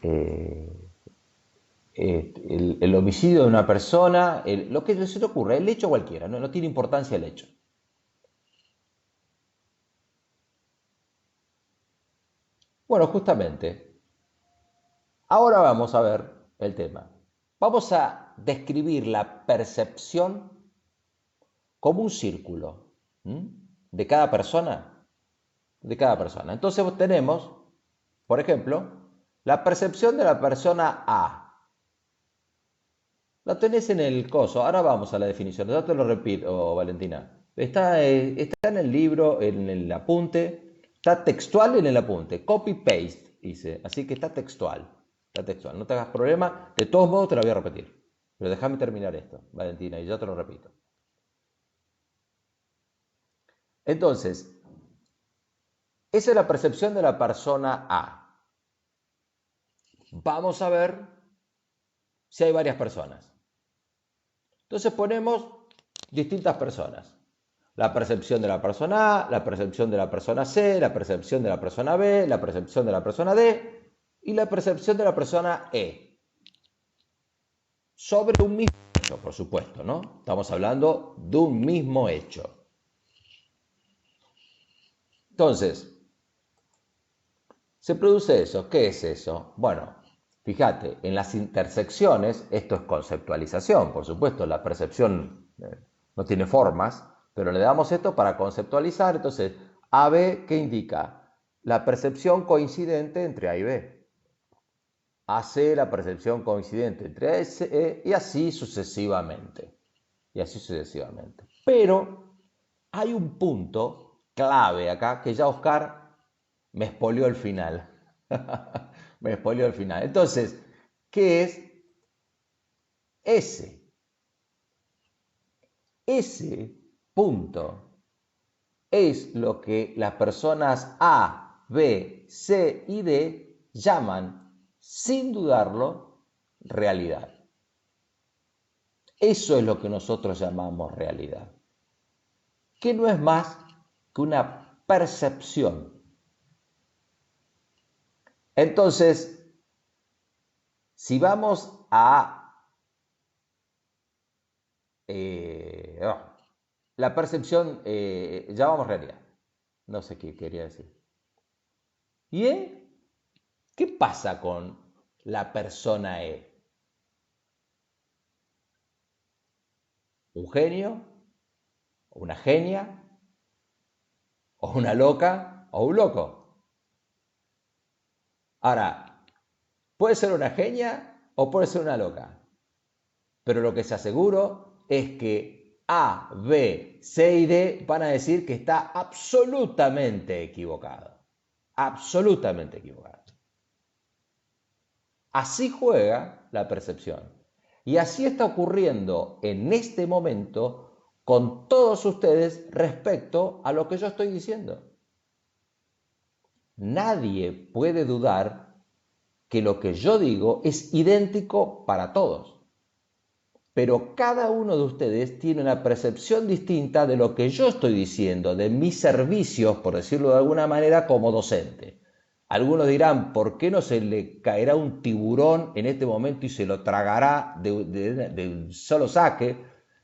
eh, el homicidio de una persona, lo que se te ocurra, el hecho cualquiera, no tiene importancia el hecho. Bueno, justamente, ahora vamos a ver el tema. Vamos a describir la percepción como un círculo. ¿M? De cada persona, de cada persona. Entonces tenemos, por ejemplo, la percepción de la persona A. La tenés en el coso. Ahora vamos a la definición. Ya te lo repito, Valentina. Está en el libro, en el apunte. Está textual en el apunte. Copy-paste, dice. Así que está textual. Está textual. No te hagas problema. De todos modos te lo voy a repetir. Pero déjame terminar esto, Valentina, y yo te lo repito. Entonces, esa es la percepción de la persona A. Vamos a ver si hay varias personas. Entonces ponemos distintas personas. La percepción de la persona A, la percepción de la persona C, la percepción de la persona B, la percepción de la persona D y la percepción de la persona E. Sobre un mismo hecho, por supuesto, ¿no? Estamos hablando de un mismo hecho. Entonces, se produce eso. ¿Qué es eso? Bueno, fíjate, en las intersecciones, esto es conceptualización, por supuesto, la percepción no tiene formas, pero le damos esto para conceptualizar. Entonces, AB, ¿qué indica? La percepción coincidente entre A y B. AC, la percepción coincidente entre S y así sucesivamente. Y así sucesivamente. Pero hay un punto clave acá que ya Oscar me expolió el final. Me expolió el final. Entonces, ¿qué es S? Ese punto es lo que las personas A, B, C y D llaman, sin dudarlo, realidad. Eso es lo que nosotros llamamos realidad, que no es más que una percepción. Entonces, si vamos a la percepción, llamamos realidad. No sé qué quería decir. ¿Y qué pasa con la persona E? ¿Un genio? ¿Una genia? ¿O una loca? ¿O un loco? Ahora, puede ser una genia o puede ser una loca. Pero lo que se aseguro es que A, B, C y D van a decir que está absolutamente equivocado. Absolutamente equivocado. Así juega la percepción. Y así está ocurriendo en este momento con todos ustedes respecto a lo que yo estoy diciendo. Nadie puede dudar que lo que yo digo es idéntico para todos. Pero cada uno de ustedes tiene una percepción distinta de lo que yo estoy diciendo, de mis servicios, por decirlo de alguna manera, como docente. Algunos dirán, ¿por qué no se le caerá un tiburón en este momento y se lo tragará de un solo saque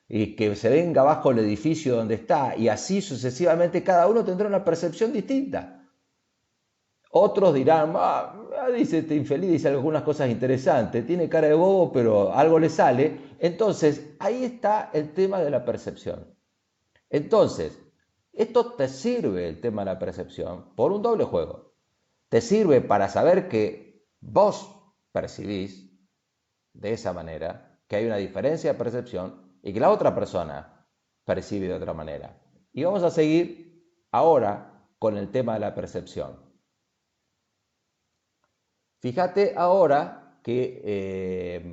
y que se venga abajo el edificio donde está? Y así sucesivamente cada uno tendrá una percepción distinta. Otros dirán, dice este infeliz, dice algunas cosas interesantes, tiene cara de bobo, pero algo le sale. Entonces, ahí está el tema de la percepción. Entonces, esto te sirve, el tema de la percepción, por un doble juego. Te sirve para saber que vos percibís de esa manera, que hay una diferencia de percepción y que la otra persona percibe de otra manera. Y vamos a seguir ahora con el tema de la percepción. Fíjate ahora que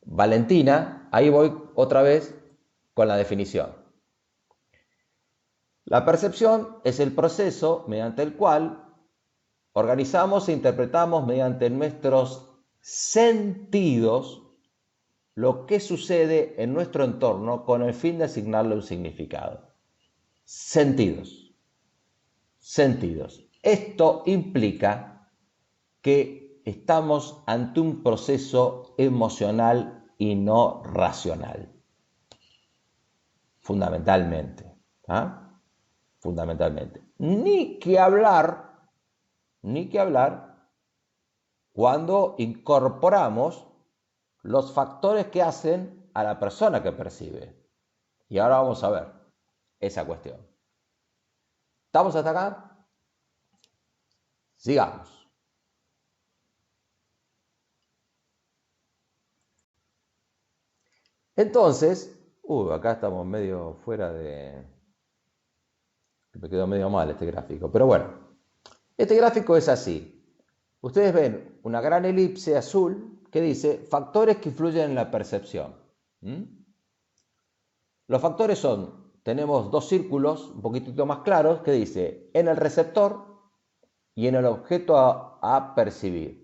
Valentina, ahí voy otra vez con la definición. La percepción es el proceso mediante el cual organizamos e interpretamos mediante nuestros sentidos lo que sucede en nuestro entorno con el fin de asignarle un significado. Sentidos. Sentidos. Esto implica que estamos ante un proceso emocional y no racional. Fundamentalmente. ¿Ah? Fundamentalmente. Ni que hablar cuando incorporamos los factores que hacen a la persona que percibe. Y ahora vamos a ver esa cuestión. ¿Estamos hasta acá? Sigamos. Entonces, acá estamos medio fuera de... Me quedó medio mal este gráfico, pero bueno. Este gráfico es así. Ustedes ven una gran elipse azul que dice factores que influyen en la percepción. Los factores son, tenemos dos círculos un poquitito más claros que dice en el receptor y en el objeto a percibir.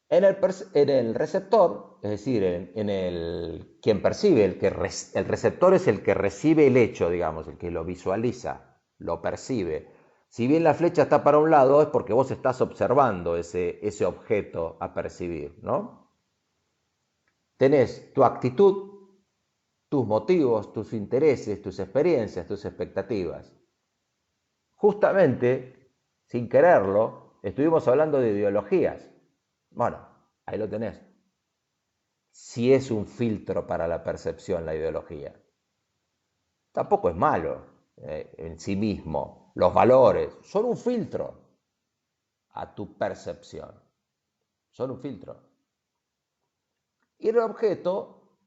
En el receptor, es decir, en el quien percibe, el receptor es el que recibe el hecho, digamos, el que lo visualiza, lo percibe. Si bien la flecha está para un lado, es porque vos estás observando ese objeto a percibir, ¿no? Tenés tu actitud, tus motivos, tus intereses, tus experiencias, tus expectativas. Justamente, sin quererlo, estuvimos hablando de ideologías. Bueno, ahí lo tenés. Si es un filtro para la percepción la ideología. Tampoco es malo en sí mismo. Los valores son un filtro a tu percepción. Son un filtro. Y el objeto,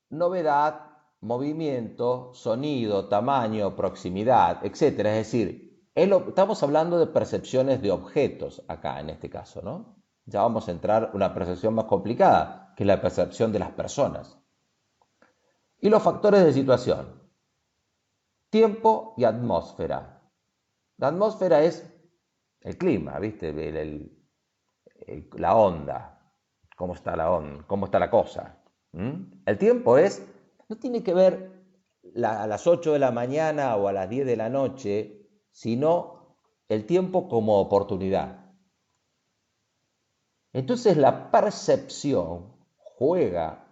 novedad, movimiento, sonido, tamaño, proximidad, etc. Es decir, estamos hablando de percepciones de objetos acá en este caso, ¿no? Ya vamos a entrar en una percepción más complicada, que es la percepción de las personas. Y los factores de situación, tiempo y atmósfera. La atmósfera es el clima, ¿viste? La onda, cómo está la onda, cómo está la cosa. El tiempo no tiene que ver a las 8 de la mañana o a las 10 de la noche, sino el tiempo como oportunidad. Entonces la percepción juega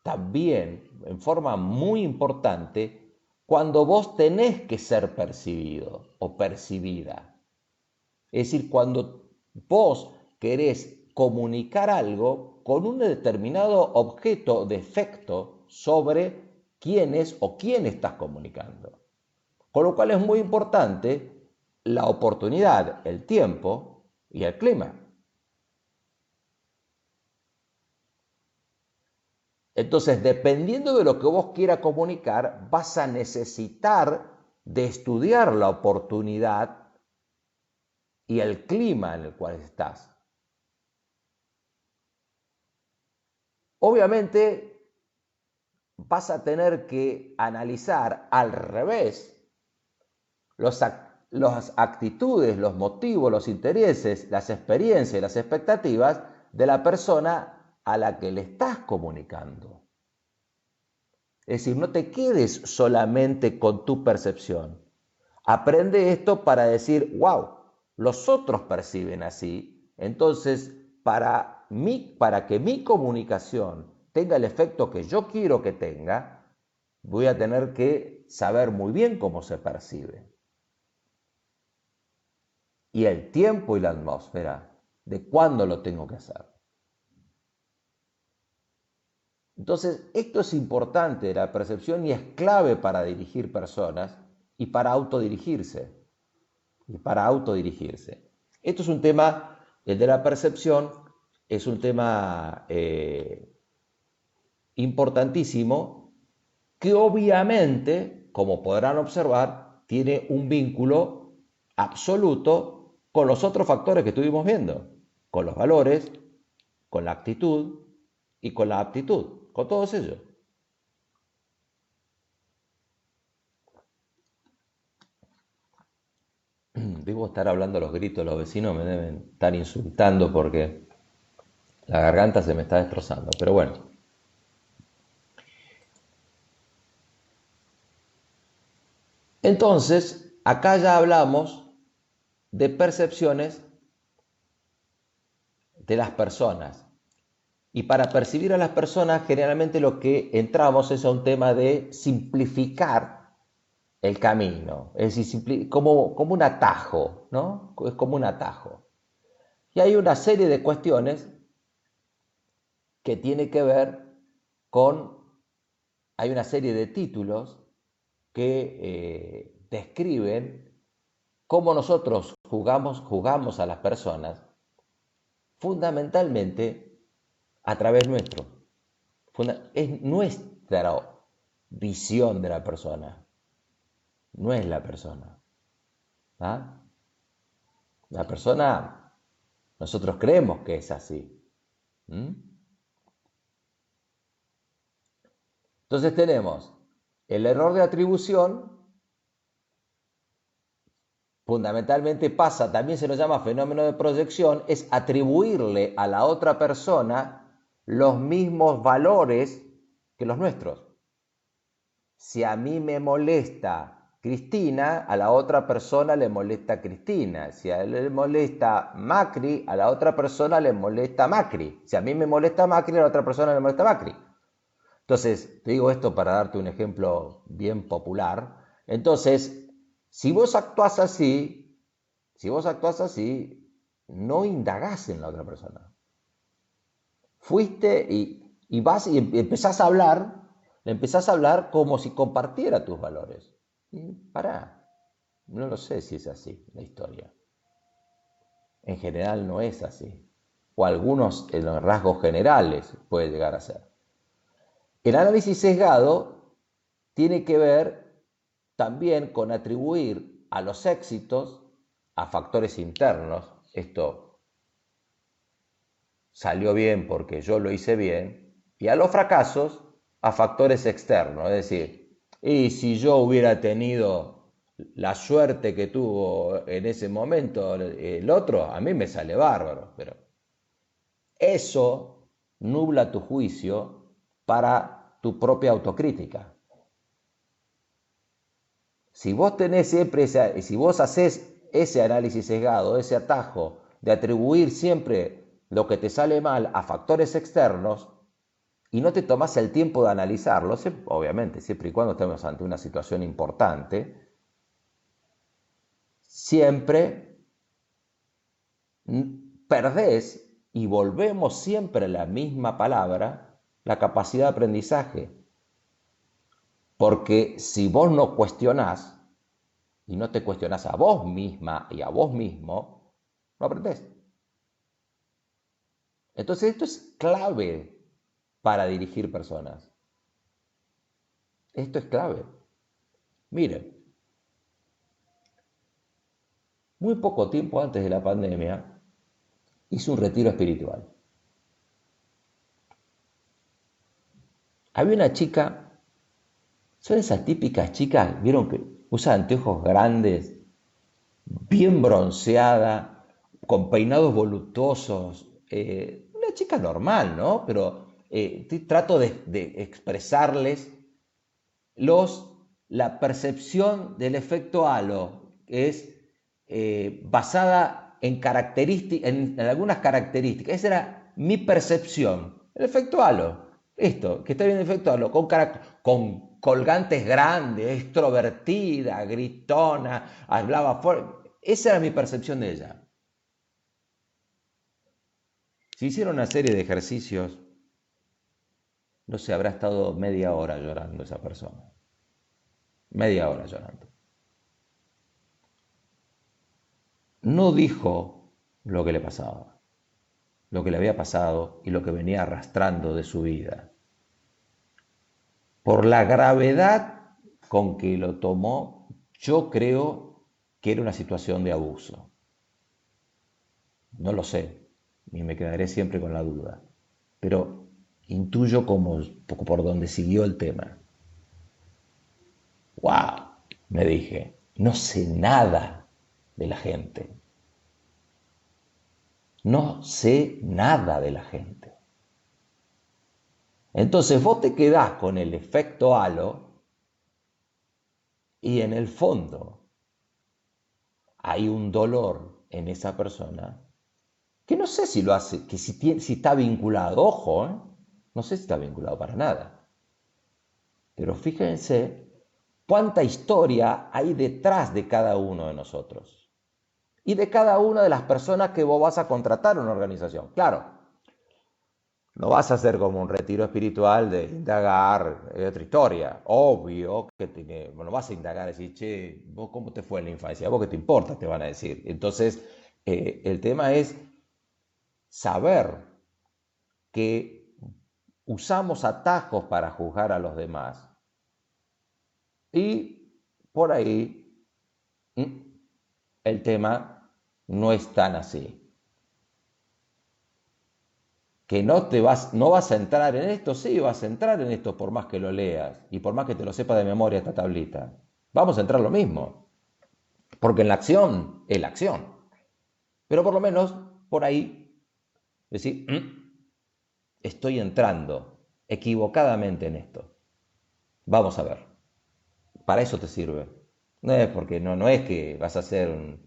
también en forma muy importante cuando vos tenés que ser percibido o percibida. Es decir, cuando vos querés comunicar algo con un determinado objeto de efecto sobre quién es o quién estás comunicando. Con lo cual es muy importante la oportunidad, el tiempo y el clima. Entonces, dependiendo de lo que vos quieras comunicar, vas a necesitar de estudiar la oportunidad y el clima en el cual estás. Obviamente, vas a tener que analizar al revés las actitudes, los motivos, los intereses, las experiencias y las expectativas de la persona a la que le estás comunicando. Es decir, no te quedes solamente con tu percepción. Aprende esto para decir, wow, los otros perciben así. Entonces, para que mi comunicación tenga el efecto que yo quiero que tenga, voy a tener que saber muy bien cómo se percibe. Y el tiempo y la atmósfera de cuándo lo tengo que hacer. Entonces, esto es importante, la percepción, y es clave para dirigir personas y para autodirigirse. Esto es un tema, el de la percepción, es un tema importantísimo que obviamente, como podrán observar, tiene un vínculo absoluto con los otros factores que estuvimos viendo, con los valores, con la actitud y con la aptitud, con todos ellos. Debo estar hablando a los gritos, los vecinos me deben estar insultando porque la garganta se me está destrozando, pero bueno. Entonces, acá ya hablamos de percepciones de las personas. Y para percibir a las personas, generalmente lo que entramos es a un tema de simplificar el camino. Es decir, como un atajo, ¿no? Es como un atajo. Y hay una serie de cuestiones que tiene que ver con, hay una serie de títulos que describen cómo nosotros jugamos a las personas fundamentalmente a través nuestro. Es nuestra visión de la persona, no es la persona. ¿Ah? La persona, nosotros creemos que es así. Entonces tenemos el error de atribución, fundamentalmente pasa, también se lo llama fenómeno de proyección, es atribuirle a la otra persona los mismos valores que los nuestros. Si a mí me molesta Cristina, a la otra persona le molesta Cristina. Si a él le molesta Macri, a la otra persona le molesta Macri. Si a mí me molesta Macri, a la otra persona le molesta Macri. Entonces, te digo esto para darte un ejemplo bien popular. Entonces, si vos actuás así, si vos actuás así, no indagás en la otra persona. Fuiste y vas y empezás a hablar, le empezás a hablar como si compartiera tus valores. Y pará, no lo sé si es así la historia. En general no es así. O algunos en los rasgos generales puede llegar a ser. El análisis sesgado tiene que ver también con atribuir a los éxitos a factores internos. Esto salió bien porque yo lo hice bien. Y a los fracasos a factores externos. Es decir, y si yo hubiera tenido la suerte que tuvo en ese momento el otro, a mí me sale bárbaro. Pero eso nubla tu juicio para tu propia autocrítica. Si vos tenés siempre si vos haces ese análisis sesgado, ese atajo de atribuir siempre lo que te sale mal a factores externos y no te tomás el tiempo de analizarlo, obviamente, siempre y cuando estemos ante una situación importante, siempre perdés, y volvemos siempre a la misma palabra, la capacidad de aprendizaje. Porque si vos no cuestionás, y no te cuestionás a vos misma y a vos mismo, no aprendés. Entonces esto es clave para dirigir personas. Esto es clave. Miren, muy poco tiempo antes de la pandemia hice un retiro espiritual. Había una chica, son esas típicas chicas, vieron que usa anteojos grandes, bien bronceada, con peinados voluptuosos, una chica normal, ¿no? Pero trato de expresarles la percepción del efecto halo, que es basada en algunas características. Esa era mi percepción. El efecto halo, esto, que está bien el efecto halo, con colgantes grandes, extrovertida, gritona, hablaba fuerte. Esa era mi percepción de ella. Si hiciera una serie de ejercicios, no sé, habrá estado media hora llorando esa persona. Media hora llorando. No dijo lo que le pasaba, lo que le había pasado y lo que venía arrastrando de su vida. Por la gravedad con que lo tomó, yo creo que era una situación de abuso. No lo sé, y me quedaré siempre con la duda, pero intuyo como poco por donde siguió el tema. ¡Wow! Me dije, no sé nada de la gente. No sé nada de la gente. Entonces vos te quedás con el efecto halo y en el fondo hay un dolor en esa persona que no sé si lo hace, que si está vinculado, ojo, no sé si está vinculado para nada. Pero fíjense cuánta historia hay detrás de cada uno de nosotros y de cada una de las personas que vos vas a contratar en una organización. Claro, no vas a hacer como un retiro espiritual de indagar otra historia. Obvio que bueno, vas a indagar y decir, che, ¿vos cómo te fue en la infancia? ¿Vos qué te importa? Te van a decir. Entonces, el tema es saber que usamos atajos para juzgar a los demás. Y por ahí el tema no es tan así. Que no vas a entrar en esto, sí, vas a entrar en esto por más que lo leas y por más que te lo sepa de memoria esta tablita. Vamos a entrar lo mismo, porque en la acción es la acción. Pero por lo menos por ahí decir, estoy entrando equivocadamente en esto. Vamos a ver. Para eso te sirve. No es porque no es que vas a ser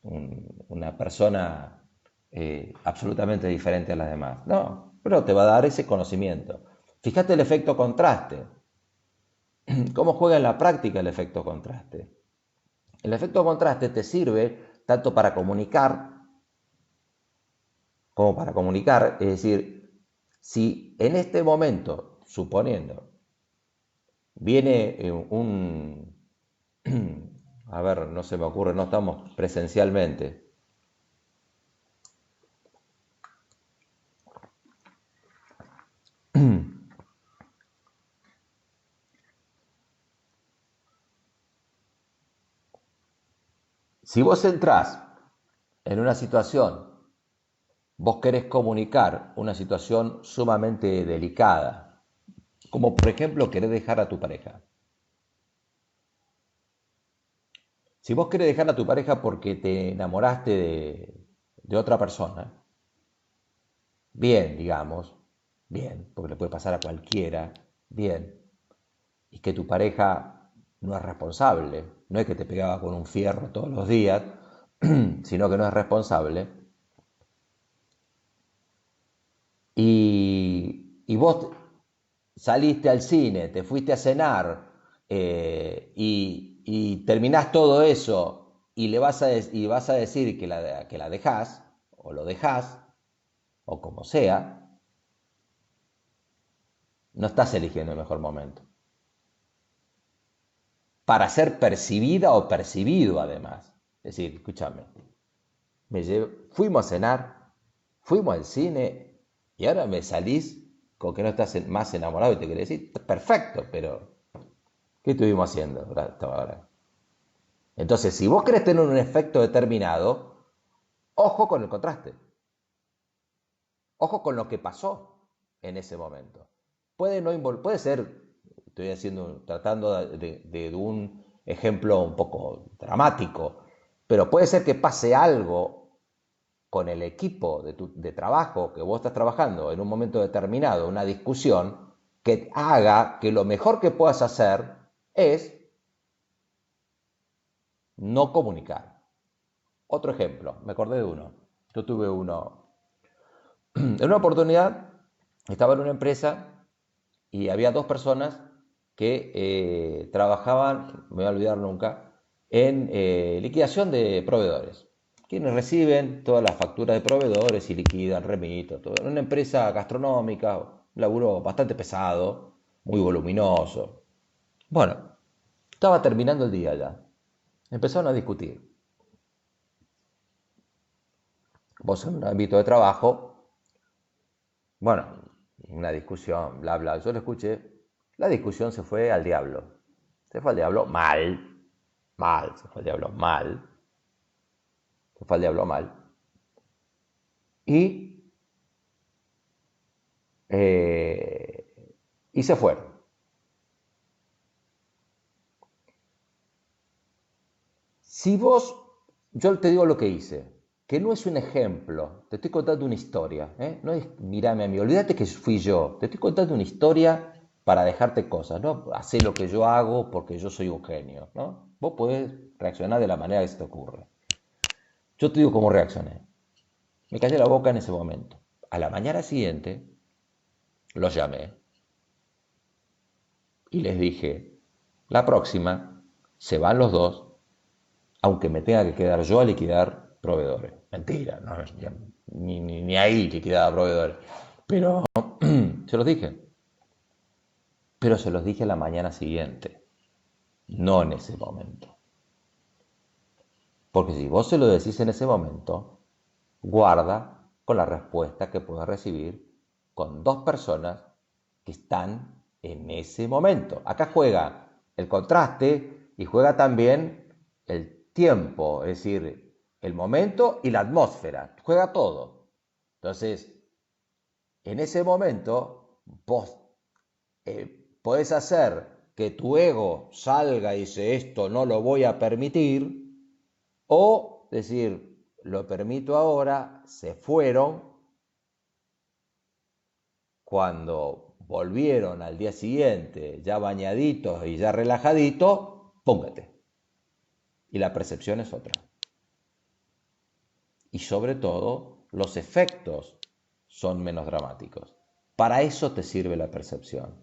una persona absolutamente diferente a las demás. No, pero te va a dar ese conocimiento. Fíjate el efecto contraste. ¿Cómo juega en la práctica el efecto contraste? El efecto contraste te sirve tanto para comunicar como para comunicar, es decir, si en este momento, suponiendo, viene a ver, no se me ocurre, no estamos presencialmente. Si vos entrás en una situación, vos querés comunicar una situación sumamente delicada, como por ejemplo querés dejar a tu pareja. Si vos querés dejar a tu pareja porque te enamoraste de otra persona, bien, digamos, bien, porque le puede pasar a cualquiera, bien, y que tu pareja no es responsable, no es que te pegaba con un fierro todos los días, sino que no es responsable, y vos saliste al cine, te fuiste a cenar y terminás todo eso y y vas a decir que la dejás o lo dejás o como sea, no estás eligiendo el mejor momento. Para ser percibida o percibido además. Es decir, escúchame, fuimos a cenar, fuimos al cine y ahora me salís con que no estás más enamorado y te querés decir, perfecto, pero ¿qué estuvimos haciendo hasta ahora? Entonces, si vos querés tener un efecto determinado, ojo con el contraste, ojo con lo que pasó en ese momento. Puede ser, tratando de un ejemplo un poco dramático, pero puede ser que pase algo con el equipo de trabajo que vos estás trabajando en un momento determinado, una discusión, que haga que lo mejor que puedas hacer es no comunicar. Otro ejemplo, me acordé de uno. Yo tuve uno. En una oportunidad estaba en una empresa y había dos personas que trabajaban, me voy a olvidar nunca, en liquidación de proveedores. Quienes reciben todas las facturas de proveedores y liquidan, remitan, todo. En una empresa gastronómica, un laburo bastante pesado, muy voluminoso. Bueno, estaba terminando el día ya. Empezaron a discutir. Vos en un ámbito de trabajo, bueno, una discusión, bla, bla. Yo lo escuché. La discusión se fue al diablo. Se fue al diablo mal. Mal, se fue al diablo mal. Se fue al diablo mal. Y, eh, y se fueron. Si vos, yo te digo lo que hice, que no es un ejemplo, te estoy contando una historia, ¿eh? No es mirame a mí, olvídate que fui yo, te estoy contando una historia para dejarte cosas, ¿no? Hacé lo que yo hago porque yo soy un genio, ¿no? Vos podés reaccionar de la manera que se te ocurre. Yo te digo cómo reaccioné. Me callé la boca en ese momento. A la mañana siguiente los llamé y les dije, la próxima se van los dos, aunque me tenga que quedar yo a liquidar proveedores. Mentira, no, ni ahí liquidaba proveedores. Pero se los dije. Pero se los dije a la mañana siguiente, no en ese momento. Porque si vos se lo decís en ese momento, guarda con la respuesta que puedas recibir con dos personas que están en ese momento. Acá juega el contraste y juega también el tiempo, es decir, el momento y la atmósfera. Juega todo. Entonces, en ese momento, vos podés hacer que tu ego salga y dice esto no lo voy a permitir, o decir, lo permito ahora, se fueron, cuando volvieron al día siguiente, ya bañaditos y ya relajaditos, póngate. Y la percepción es otra. Y sobre todo, los efectos son menos dramáticos. Para eso te sirve la percepción.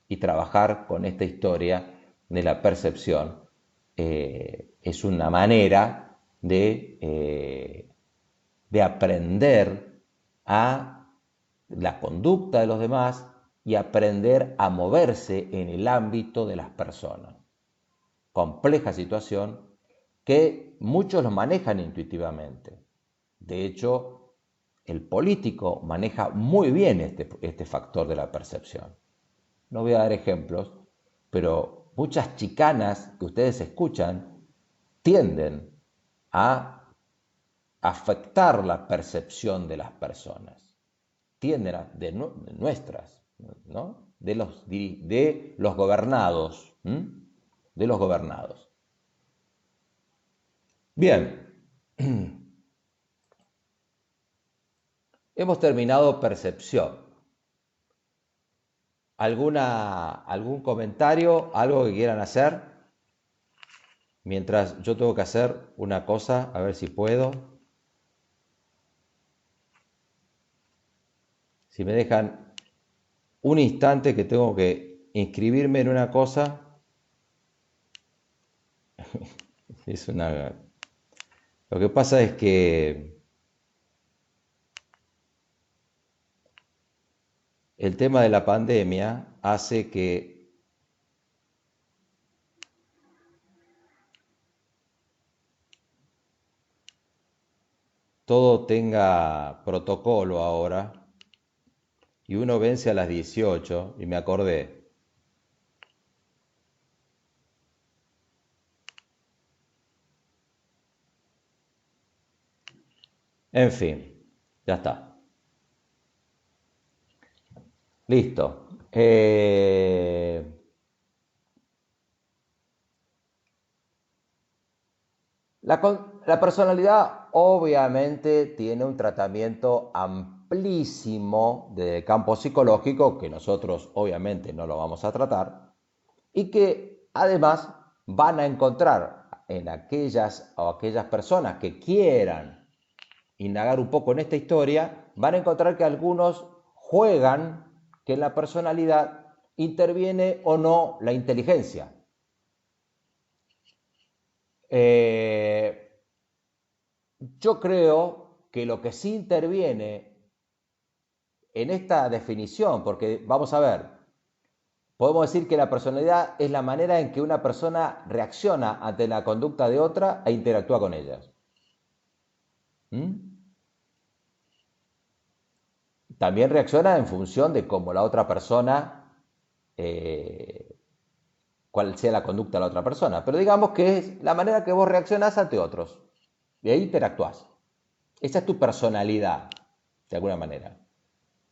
Y trabajar con esta historia de la percepción es una manera de aprender a la conducta de los demás y aprender a moverse en el ámbito de las personas. Compleja situación que muchos lo manejan intuitivamente. De hecho, el político maneja muy bien este factor de la percepción. No voy a dar ejemplos, pero muchas chicanas que ustedes escuchan tienden a afectar la percepción de las personas. Tienden de nuestras, ¿no? De los gobernados. De los gobernados. Bien. Hemos terminado percepción. ¿Algún comentario? ¿Algo que quieran hacer? Mientras yo tengo que hacer una cosa, a ver si puedo. Si me dejan un instante que tengo que inscribirme en una cosa. Lo que pasa es que el tema de la pandemia hace que todo tenga protocolo ahora y uno vence a las 18 y me acordé. En fin, ya está. Listo. La personalidad obviamente tiene un tratamiento amplísimo de campo psicológico que nosotros obviamente no lo vamos a tratar y que además van a encontrar en aquellas personas que quieran indagar un poco en esta historia, van a encontrar que algunos juegan que en la personalidad interviene o no la inteligencia. Yo creo que lo que sí interviene en esta definición, porque vamos a ver, podemos decir que la personalidad es la manera en que una persona reacciona ante la conducta de otra e interactúa con ellas. También reacciona en función de cómo la otra persona, cuál sea la conducta de la otra persona. Pero digamos que es la manera que vos reaccionás ante otros. Y ahí interactuás. Esa es tu personalidad, de alguna manera.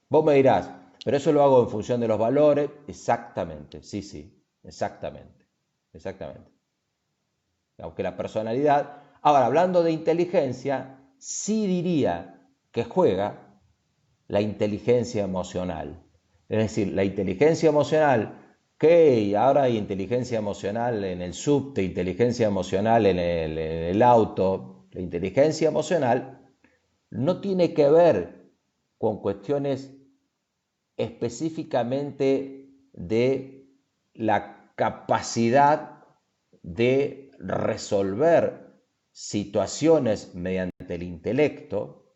Vos me dirás, pero eso lo hago en función de los valores. Exactamente, sí, exactamente. Aunque la personalidad... Ahora, hablando de inteligencia, sí diría que juega la inteligencia emocional. Es decir, la inteligencia emocional, que ahora hay inteligencia emocional en el subte, inteligencia emocional en el auto. La inteligencia emocional no tiene que ver con cuestiones específicamente de la capacidad de resolver situaciones mediante el intelecto,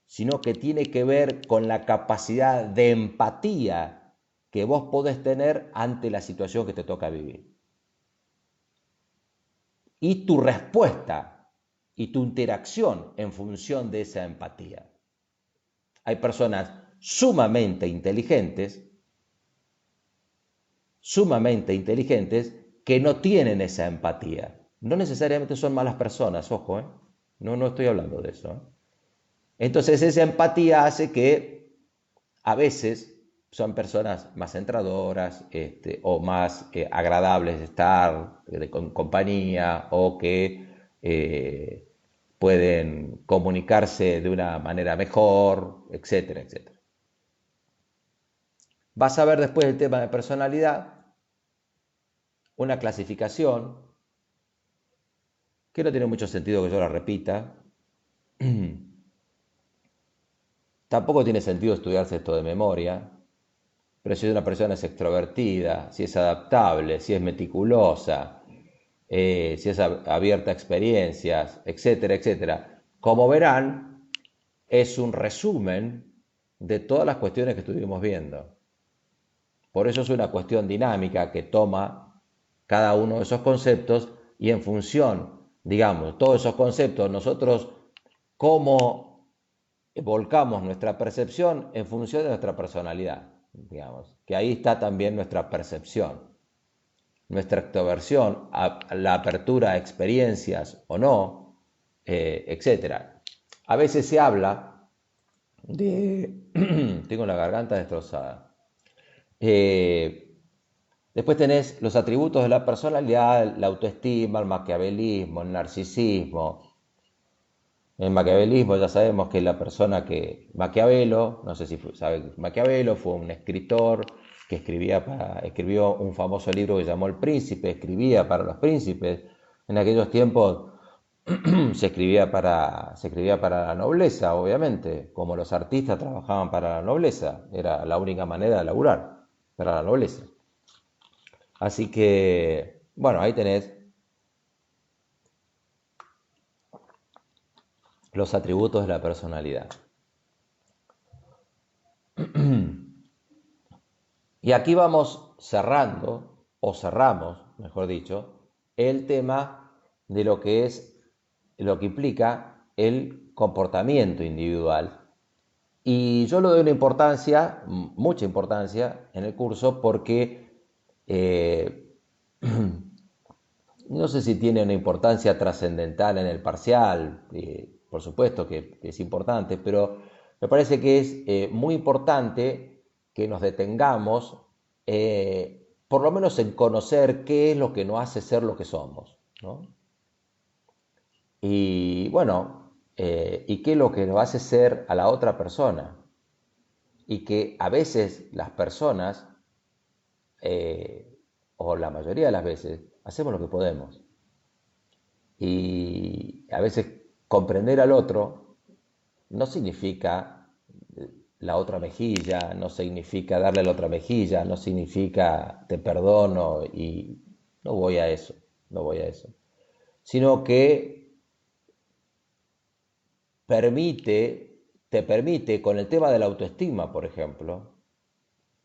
sino que tiene que ver con la capacidad de empatía que vos podés tener ante la situación que te toca vivir. Y tu respuesta y tu interacción en función de esa empatía. Hay personas sumamente inteligentes que no tienen esa empatía. No necesariamente son malas personas, ojo, no estoy hablando de eso. Entonces esa empatía hace que a veces son personas más centradoras o más agradables de estar con compañía o que pueden comunicarse de una manera mejor, etcétera, etcétera. Vas a ver después el tema de personalidad, una clasificación que no tiene mucho sentido que yo la repita. Tampoco tiene sentido estudiarse esto de memoria. pero si una persona es extrovertida, si es adaptable, si es meticulosa, si es abierta a experiencias, etcétera, etcétera. Como verán, es un resumen de todas las cuestiones que estuvimos viendo. Por eso es una cuestión dinámica que toma cada uno de esos conceptos y en función, digamos, todos esos conceptos, nosotros cómo volcamos nuestra percepción en función de nuestra personalidad, digamos, que ahí está también nuestra percepción, nuestra extroversión, la apertura a experiencias o no, etcétera. A veces se habla de... tengo la garganta destrozada. Eh, Después tenés los atributos de la personalidad, la autoestima, el maquiavelismo, el narcisismo. En Maquiavelismo ya sabemos que la persona que Maquiavelo, no sé si sabe, Maquiavelo fue un escritor que escribió un famoso libro que llamó El Príncipe, escribía para los príncipes. En aquellos tiempos se escribía para la nobleza, obviamente, como los artistas trabajaban para la nobleza, era la única manera de laburar para la nobleza. Así que, bueno, ahí tenés los atributos de la personalidad. Y aquí vamos cerrando, o cerramos, mejor dicho, el tema de lo que implica el comportamiento individual. Y yo le doy una importancia, mucha importancia en el curso, porque no sé si tiene una importancia trascendental en el parcial, por supuesto que es importante, pero me parece que es muy importante que nos detengamos, por lo menos en conocer qué es lo que nos hace ser lo que somos, ¿no? Y bueno, y qué es lo que nos hace ser a la otra persona. Y que a veces las personas, o la mayoría de las veces, hacemos lo que podemos. Y a veces comprender al otro no significa la otra mejilla, no significa darle la otra mejilla, no significa te perdono y no voy a eso, no voy a eso. Sino que te permite con el tema de la autoestima, por ejemplo,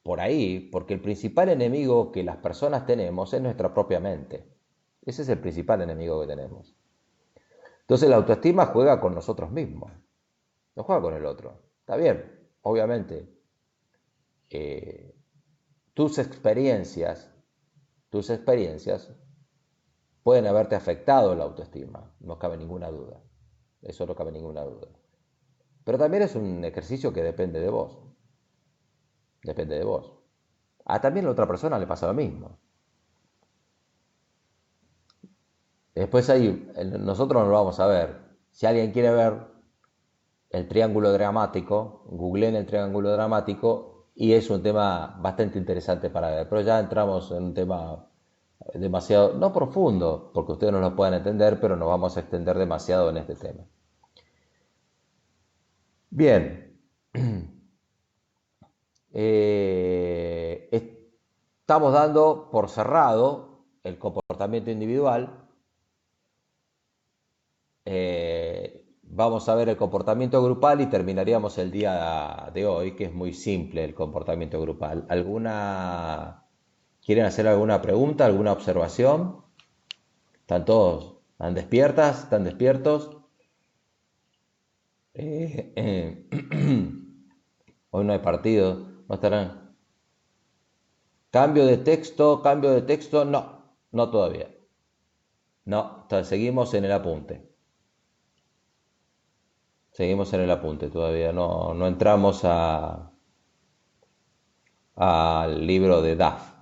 por ahí, porque el principal enemigo que las personas tenemos es nuestra propia mente. Ese es el principal enemigo que tenemos. Entonces la autoestima juega con nosotros mismos, no juega con el otro. Está bien, obviamente, eh, tus experiencias, tus experiencias pueden haberte afectado la autoestima, no cabe ninguna duda. Eso no cabe ninguna duda. Pero también es un ejercicio que depende de vos. Depende de vos. También a la otra persona le pasa lo mismo. Después ahí, nosotros no lo vamos a ver. Si alguien quiere ver el triángulo dramático, googleen el triángulo dramático y es un tema bastante interesante para ver. Pero ya entramos en un tema demasiado, no profundo, porque ustedes no lo pueden entender, pero nos vamos a extender demasiado en este tema. Bien, estamos dando por cerrado el comportamiento individual. Vamos a ver el comportamiento grupal y terminaríamos el día de hoy, que es muy simple el comportamiento grupal. ¿Quieren hacer alguna pregunta, alguna observación? ¿Están todos? ¿Están despiertas? ¿Están despiertos? Eh, eh, Hoy no hay partido, no estarán. Cambio de texto, no, no todavía. No, seguimos en el apunte. Seguimos en el apunte, todavía no entramos al libro de DAF.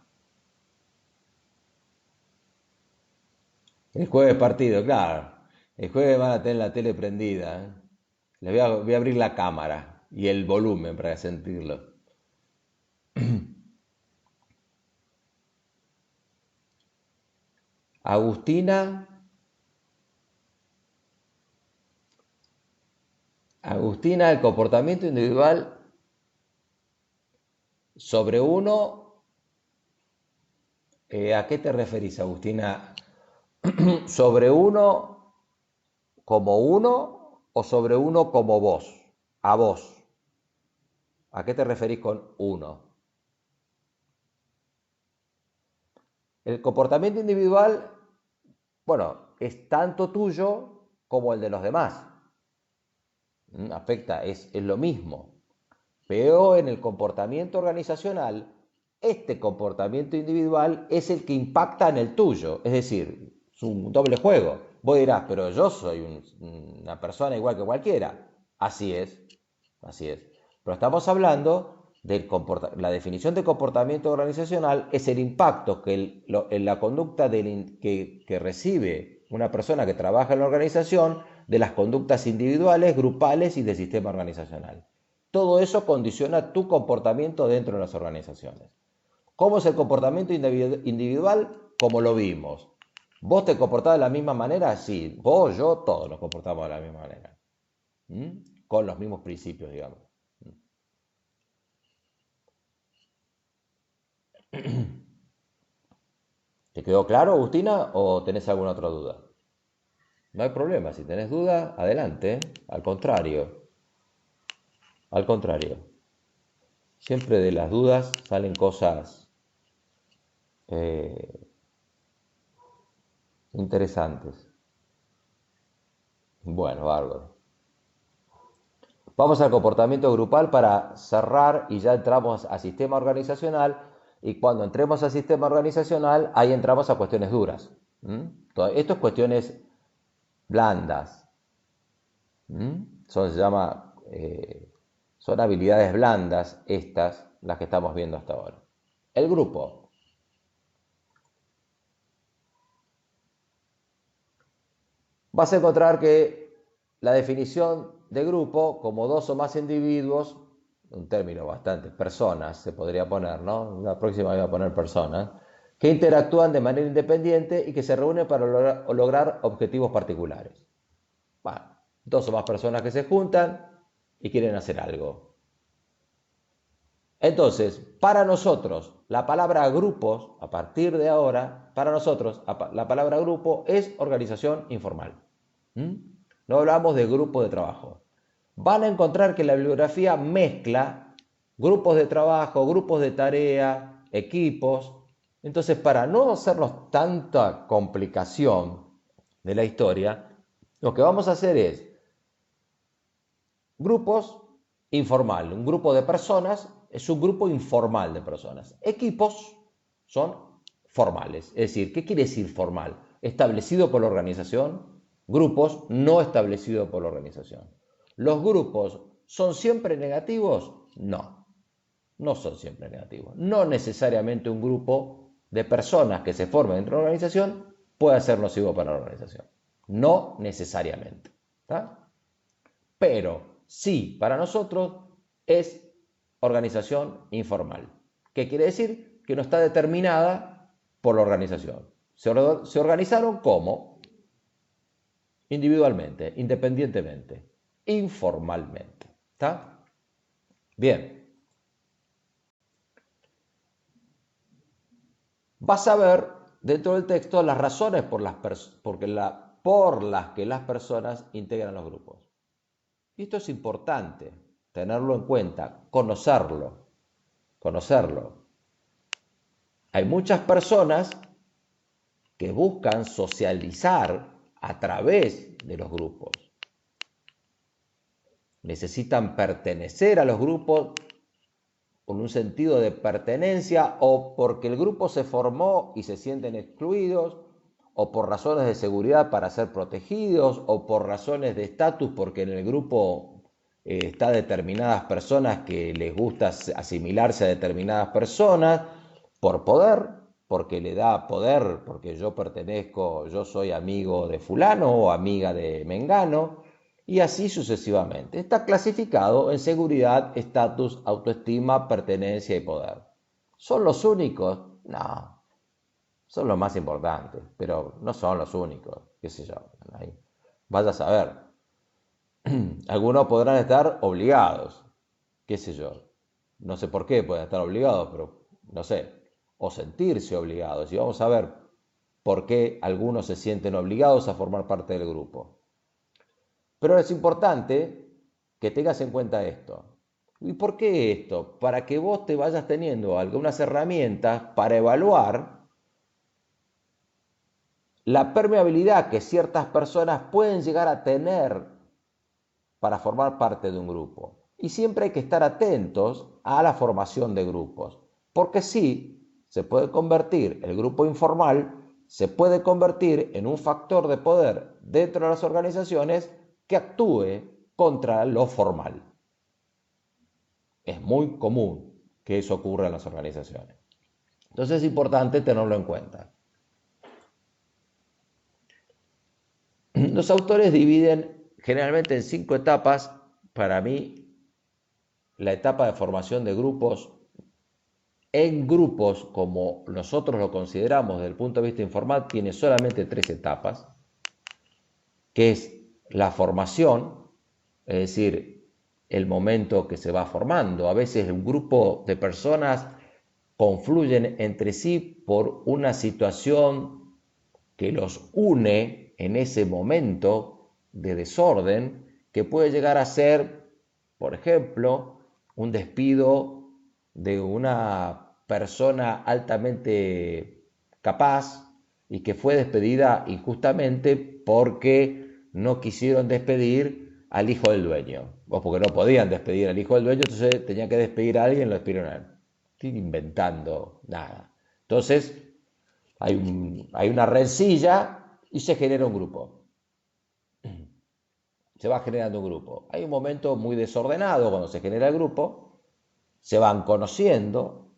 El jueves partido, claro. El jueves van a tener la tele prendida. ¿Eh? Voy a abrir la cámara y el volumen para sentirlo. Agustina, Agustina, el comportamiento individual Sobre uno, ¿a qué te referís, Agustina? ¿Sobre uno o sobre uno como vos? A vos. ¿A qué te referís con uno? El comportamiento individual, bueno, es tanto tuyo como el de los demás. Afecta, es lo mismo. Pero en el comportamiento organizacional, este comportamiento individual es el que impacta en el tuyo. Es decir, es un doble juego. Vos dirás, pero yo soy una persona igual que cualquiera. Así es, así es. Pero estamos hablando de la definición de comportamiento organizacional es el impacto en la conducta que recibe una persona que trabaja en la organización de las conductas individuales, grupales y del sistema organizacional. Todo eso condiciona tu comportamiento dentro de las organizaciones. ¿Cómo es el comportamiento individual? Como lo vimos. ¿Vos te comportás de la misma manera? Sí, vos, yo, todos nos comportamos de la misma manera. Con los mismos principios, digamos. ¿Te quedó claro, Agustina, o tenés alguna otra duda? No hay problema, si tenés duda, adelante. Al contrario, al contrario. Siempre de las dudas salen cosas eh, interesantes. Bueno, bárbaro. Vamos al comportamiento grupal para cerrar y ya entramos a sistema organizacional. Y cuando entremos al sistema organizacional, ahí entramos a cuestiones duras. Esto es cuestiones blandas. Se llama, son habilidades blandas estas, las que estamos viendo hasta ahora. El grupo. Vas a encontrar que la definición de grupo, como dos o más individuos, un término bastante, personas se podría poner, ¿no? La próxima voy a poner personas, que interactúan de manera independiente y que se reúnen para lograr objetivos particulares. Bueno, dos o más personas que se juntan y quieren hacer algo. Entonces, para nosotros, la palabra grupos, a partir de ahora, para nosotros, la palabra grupo es organización informal. No hablamos de grupo de trabajo. Van a encontrar que la bibliografía mezcla grupos de trabajo, grupos de tarea, equipos. Entonces, para no hacernos tanta complicación de la historia, lo que vamos a hacer es grupos informal. Un grupo de personas es un grupo informal de personas. Equipos son formales. Es decir, ¿qué quiere decir formal? Establecido por la organización. Grupos no establecidos por la organización. ¿Los grupos son siempre negativos? No, no son siempre negativos. No necesariamente un grupo de personas que se formen dentro de una organización puede ser nocivo para la organización. No necesariamente. ¿Está? Pero sí, para nosotros es organización informal. ¿Qué quiere decir? Que no está determinada por la organización. Se organizaron como individualmente, independientemente, informalmente. ¿Está? Bien. Vas a ver dentro del texto las razones por las que las personas integran los grupos. Y esto es importante, tenerlo en cuenta, conocerlo. Hay muchas personas que buscan socializar a través de los grupos. Necesitan pertenecer a los grupos con un sentido de pertenencia o porque el grupo se formó y se sienten excluidos o por razones de seguridad para ser protegidos o por razones de estatus porque en el grupo está determinadas personas que les gusta asimilarse a determinadas personas por poder, porque le da poder, porque yo pertenezco, yo soy amigo de fulano o amiga de mengano, y así sucesivamente. Está clasificado en seguridad, estatus, autoestima, pertenencia y poder. ¿Son los únicos? No, son los más importantes, pero no son los únicos, qué sé yo. Ahí. Vaya a saber. Algunos podrán estar obligados, qué sé yo. No sé por qué, pueden estar obligados, pero no sé, o sentirse obligados. Y vamos a ver por qué algunos se sienten obligados a formar parte del grupo. Pero es importante que tengas en cuenta esto. ¿Y por qué esto? Para que vos te vayas teniendo algunas herramientas para evaluar la permeabilidad que ciertas personas pueden llegar a tener para formar parte de un grupo. Y siempre hay que estar atentos a la formación de grupos, porque sí, se puede convertir el grupo informal, se puede convertir en un factor de poder dentro de las organizaciones que actúe contra lo formal. Es muy común que eso ocurra en las organizaciones. Entonces es importante tenerlo en cuenta. Los autores dividen generalmente en 5 etapas. Para mí, la etapa de formación de grupos en grupos, como nosotros lo consideramos desde el punto de vista informal, tiene solamente 3 etapas, que es la formación, es decir, el momento que se va formando. A veces un grupo de personas confluyen entre sí por una situación que los une en ese momento de desorden, que puede llegar a ser, por ejemplo, un despido de una persona altamente capaz y que fue despedida injustamente porque no quisieron despedir al hijo del dueño, o porque no podían despedir al hijo del dueño, entonces tenían que despedir a alguien, lo despidieron a él. Estoy inventando nada. Entonces, hay una rencilla y se genera un grupo. Se va generando un grupo. Hay un momento muy desordenado cuando se genera el grupo, se van conociendo,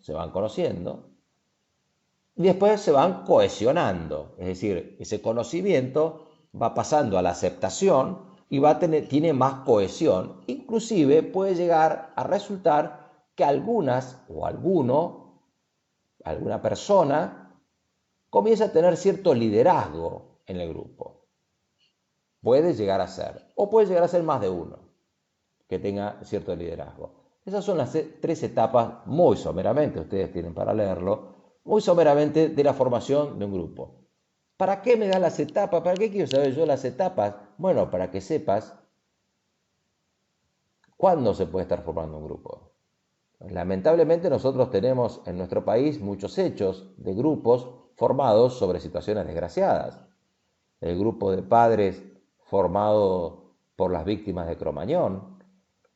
y después se van cohesionando. Es decir, ese conocimiento va pasando a la aceptación y tiene más cohesión. Inclusive puede llegar a resultar que algunas o alguna persona comienza a tener cierto liderazgo en el grupo. Puede llegar a ser, o puede llegar a ser más de uno que tenga cierto liderazgo. Esas son las 3 etapas, muy someramente, ustedes tienen para leerlo, muy someramente de la formación de un grupo. ¿Para qué me dan las etapas? ¿Para qué quiero saber yo las etapas? Bueno, para que sepas cuándo se puede estar formando un grupo. Lamentablemente nosotros tenemos en nuestro país muchos hechos de grupos formados sobre situaciones desgraciadas. El grupo de padres formado por las víctimas de Cromañón,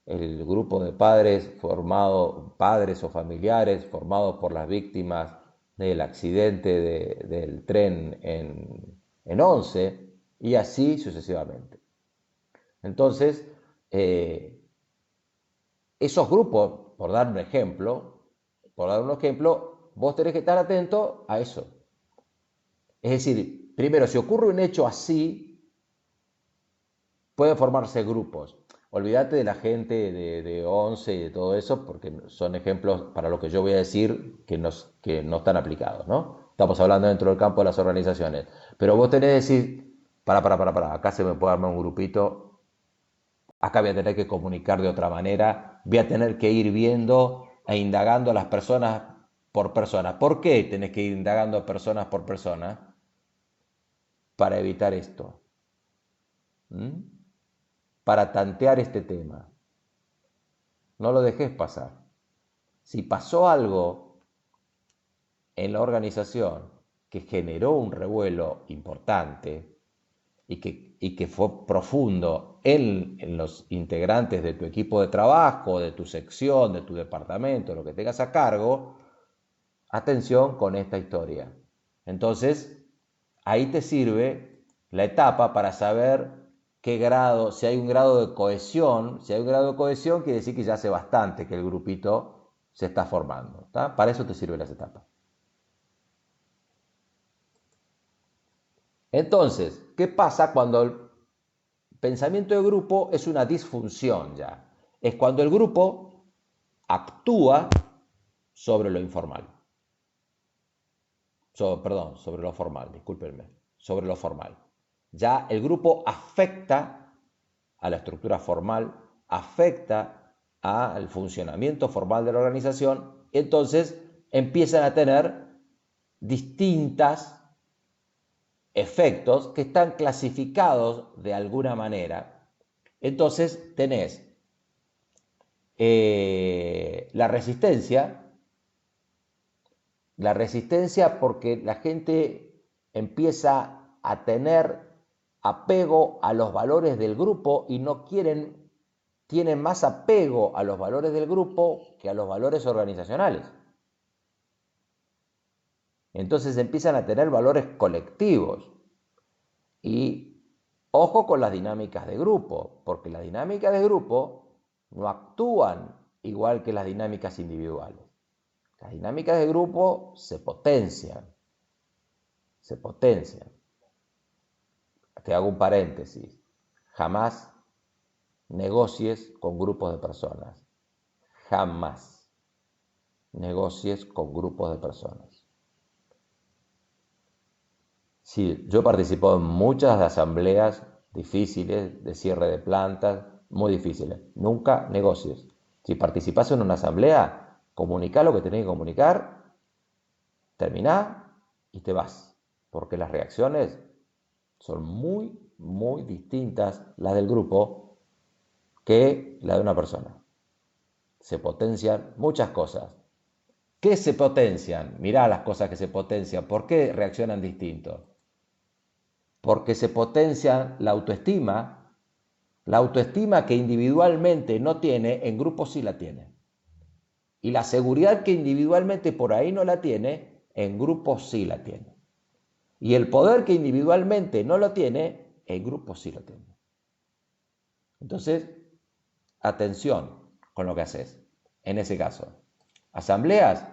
el grupo de padres formado, padres o familiares formados por las víctimas del accidente del tren en Once, y así sucesivamente. Entonces, esos grupos, por dar un ejemplo, vos tenés que estar atento a eso. Es decir, primero, si ocurre un hecho así, pueden formarse grupos. Olvídate de la gente de Once y de todo eso, porque son ejemplos para lo que yo voy a decir que no están aplicados, ¿no? Estamos hablando dentro del campo de las organizaciones. Pero vos tenés que decir, para, acá se me puede armar un grupito, acá voy a tener que comunicar de otra manera, voy a tener que ir viendo e indagando a las personas por persona. ¿Por qué tenés que ir indagando a personas por persona? Para evitar esto. ¿Mm? Para tantear este tema. No lo dejes pasar. Si pasó algo en la organización que generó un revuelo importante y que fue profundo en los integrantes de tu equipo de trabajo, de tu sección, de tu departamento, lo que tengas a cargo, atención con esta historia. Entonces, ahí te sirve la etapa para saber qué grado, si hay un grado de cohesión. Si hay un grado de cohesión, quiere decir que ya hace bastante que el grupito se está formando. ¿Tá? Para eso te sirven las etapas. Entonces, ¿qué pasa cuando el pensamiento de grupo es una disfunción ya? Es cuando el grupo actúa sobre lo informal. Sobre lo formal, discúlpenme, sobre lo formal. Ya el grupo afecta a la estructura formal, afecta al funcionamiento formal de la organización, entonces empiezan a tener distintos efectos que están clasificados de alguna manera. Entonces tenés la resistencia porque la gente empieza a tener apego a los valores del grupo y no tienen más apego a los valores del grupo que a los valores organizacionales. Entonces empiezan a tener valores colectivos. Y ojo con las dinámicas de grupo, porque las dinámicas de grupo no actúan igual que las dinámicas individuales. Las dinámicas de grupo se potencian. Se potencian. Te hago un paréntesis. Jamás negocies con grupos de personas. Jamás negocies con grupos de personas. Sí, yo he participado en muchas asambleas difíciles, de cierre de plantas, muy difíciles. Nunca negocies. Si participas en una asamblea, comunicá lo que tenés que comunicar, terminá y te vas. Porque las reacciones son muy, muy distintas las del grupo que la de una persona. Se potencian muchas cosas. ¿Qué se potencian? Mirá las cosas que se potencian. ¿Por qué reaccionan distinto? Porque se potencia la autoestima que individualmente no tiene, en grupo sí la tiene. Y la seguridad que individualmente por ahí no la tiene, en grupo sí la tiene. Y el poder que individualmente no lo tiene, en grupo sí lo tiene. Entonces, atención con lo que haces. En ese caso, asambleas,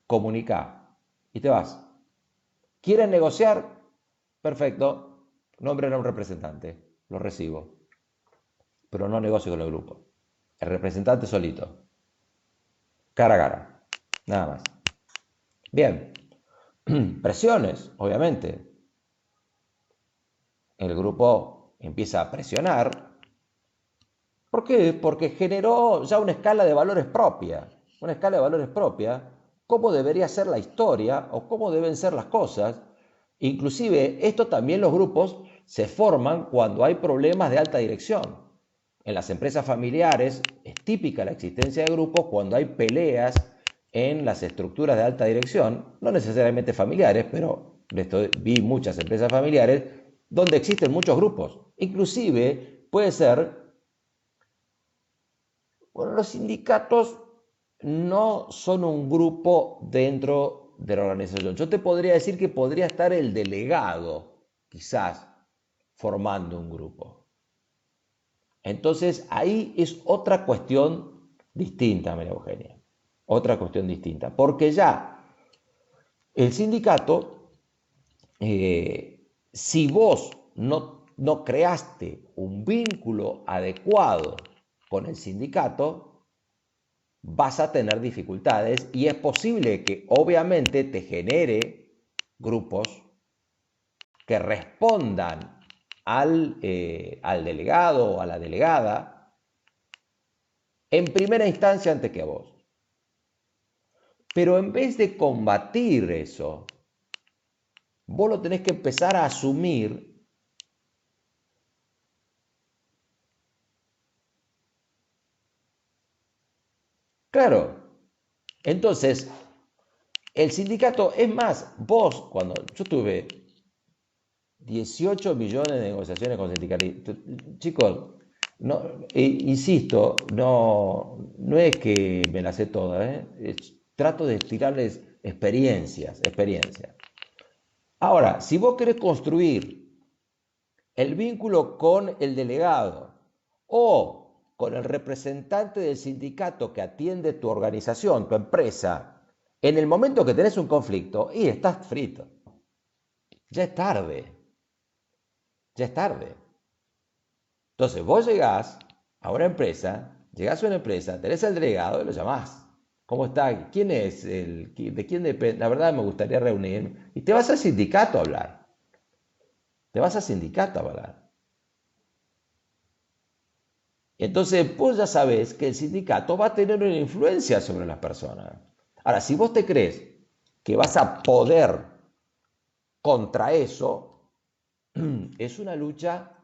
comunica y te vas. ¿Quieren negociar? Perfecto, nombren a un representante, lo recibo, pero no negocio con el grupo. El representante solito, cara a cara, nada más. Bien, presiones, obviamente. El grupo empieza a presionar. ¿Por qué? Porque generó ya una escala de valores propia. Una escala de valores propia. Cómo debería ser la historia o cómo deben ser las cosas. Inclusive, esto también los grupos se forman cuando hay problemas de alta dirección. En las empresas familiares es típica la existencia de grupos cuando hay peleas en las estructuras de alta dirección, no necesariamente familiares, pero vi muchas empresas familiares donde existen muchos grupos. Inclusive puede ser, bueno, los sindicatos no son un grupo dentro de la organización. Yo te podría decir que podría estar el delegado, quizás, formando un grupo. Entonces, ahí es otra cuestión distinta, María Eugenia. Otra cuestión distinta. Porque ya el sindicato, si vos no creaste un vínculo adecuado con el sindicato, vas a tener dificultades y es posible que obviamente te genere grupos que respondan al delegado o a la delegada en primera instancia antes que a vos. Pero en vez de combatir eso, vos lo tenés que empezar a asumir claro. Entonces, el sindicato, es más, vos, cuando yo tuve 18 millones de negociaciones con sindicalistas, chicos, no, insisto, no es que me las sé todas, trato de tirarles experiencias. Ahora, si vos querés construir el vínculo con el delegado o con el representante del sindicato que atiende tu organización, tu empresa, en el momento que tenés un conflicto, y estás frito. Ya es tarde. Ya es tarde. Entonces vos llegás a una empresa, tenés el delegado y lo llamás. ¿Cómo está? ¿Quién es? ¿De quién depende? La verdad me gustaría reunirme. Y te vas al sindicato a hablar. Te vas al sindicato a hablar. Entonces, vos ya sabés que el sindicato va a tener una influencia sobre las personas. Ahora, si vos te crees que vas a poder contra eso, es una lucha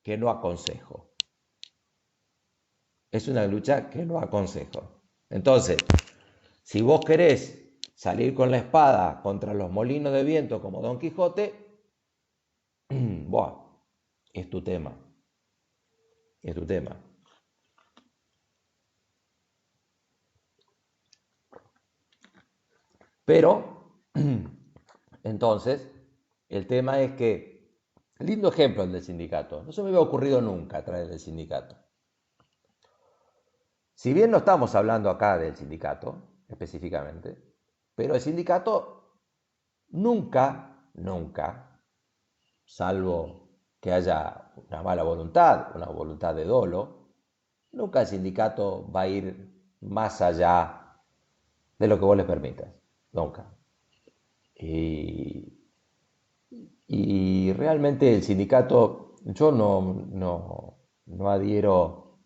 que no aconsejo. Es una lucha que no aconsejo. Entonces, si vos querés salir con la espada contra los molinos de viento como Don Quijote, buah, es tu tema. Es tu tema. Pero, entonces, el tema es que, lindo ejemplo el del sindicato, no se me había ocurrido nunca traer el sindicato. Si bien no estamos hablando acá del sindicato específicamente, pero el sindicato nunca, salvo que haya una mala voluntad, una voluntad de dolo, nunca el sindicato va a ir más allá de lo que vos les permitas. Nunca. Y, y realmente el sindicato, yo no adhiero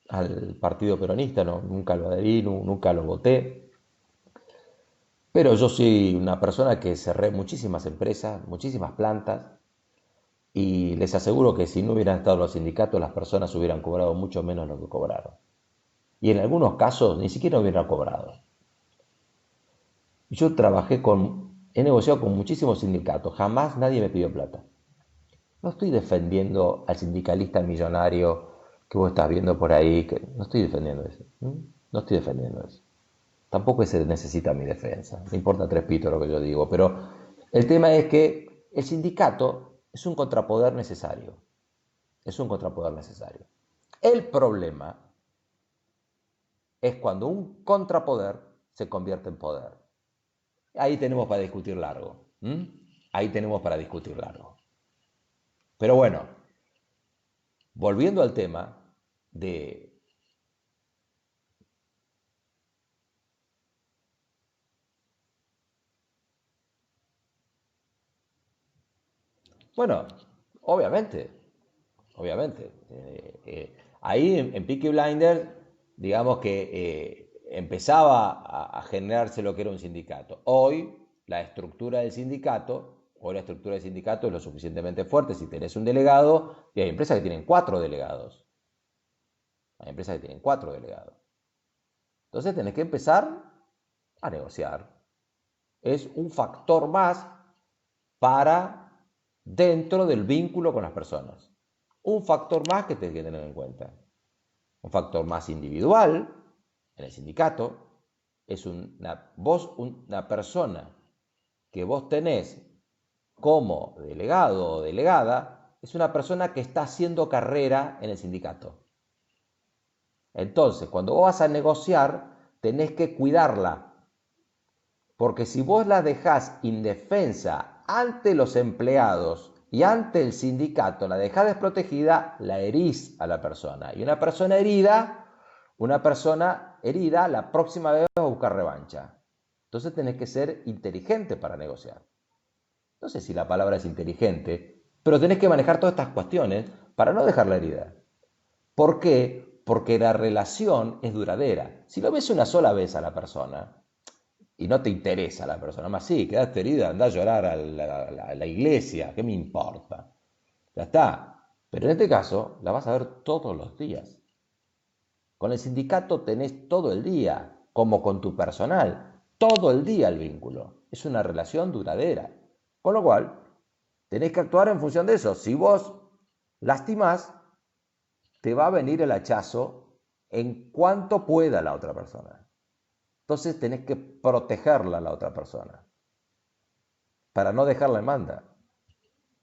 al partido peronista, no, nunca lo adherí, nunca lo voté, pero yo soy una persona que cerré muchísimas empresas, muchísimas plantas, y les aseguro que si no hubieran estado los sindicatos, las personas hubieran cobrado mucho menos de lo que cobraron. Y en algunos casos ni siquiera hubieran cobrado. Yo he negociado con muchísimos sindicatos, jamás nadie me pidió plata. No estoy defendiendo al sindicalista millonario que vos estás viendo por ahí, que no estoy defendiendo eso. No estoy defendiendo eso. Tampoco se necesita mi defensa, me importa tres pitos lo que yo digo, pero el tema es que el sindicato es un contrapoder necesario. Es un contrapoder necesario. El problema es cuando un contrapoder se convierte en poder. Ahí tenemos para discutir largo. Ahí tenemos para discutir largo. Pero bueno, volviendo al tema de... Bueno, obviamente, obviamente. Ahí en Peaky Blinders, digamos que empezaba a generarse lo que era un sindicato. Hoy, la estructura del sindicato, es lo suficientemente fuerte si tenés un delegado, y hay empresas que tienen 4 delegados. Hay empresas que tienen 4 delegados. Entonces tenés que empezar a negociar. Es un factor más para dentro del vínculo con las personas. Un factor más que tenés que tener en cuenta. Un factor más individual en el sindicato es una persona que vos tenés como delegado o delegada, es una persona que está haciendo carrera en el sindicato. Entonces, cuando vos vas a negociar, tenés que cuidarla. Porque si vos la dejás indefensa ante los empleados y ante el sindicato, la dejás desprotegida, la herís a la persona. Y una persona herida, la próxima vez va a buscar revancha. Entonces tenés que ser inteligente para negociar. No sé si la palabra es inteligente, pero tenés que manejar todas estas cuestiones para no dejarla herida. ¿Por qué? Porque la relación es duradera. Si lo ves una sola vez a la persona y no te interesa la persona, más sí, quedaste herida, andá a llorar a la iglesia, ¿qué me importa? Ya está. Pero en este caso la vas a ver todos los días. Con el sindicato tenés todo el día, como con tu personal, todo el día el vínculo. Es una relación duradera. Con lo cual, tenés que actuar en función de eso. Si vos lastimás, te va a venir el hachazo en cuanto pueda la otra persona. Entonces tenés que protegerla a la otra persona para no dejarla en banda.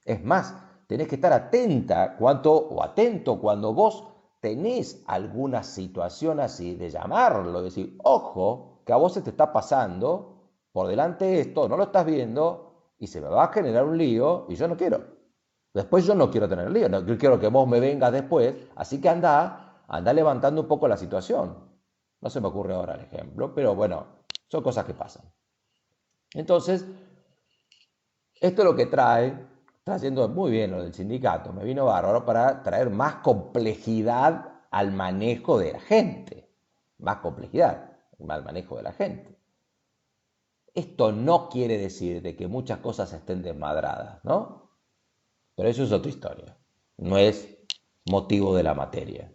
Es más, tenés que estar atento cuando vos tenés alguna situación así de llamarlo, decir, ojo, que a vos se te está pasando por delante esto, no lo estás viendo y se me va a generar un lío y yo no quiero. Después yo no quiero tener lío, no, yo quiero que vos me vengas después, así que anda levantando un poco la situación. No se me ocurre ahora el ejemplo, pero bueno, son cosas que pasan. Entonces, esto es lo que trae Está haciendo muy bien lo del sindicato, me vino bárbaro para traer más complejidad al manejo de la gente, más complejidad al manejo de la gente. Esto no quiere decir de que muchas cosas estén desmadradas, ¿no? Pero eso es otra historia, no es motivo de la materia.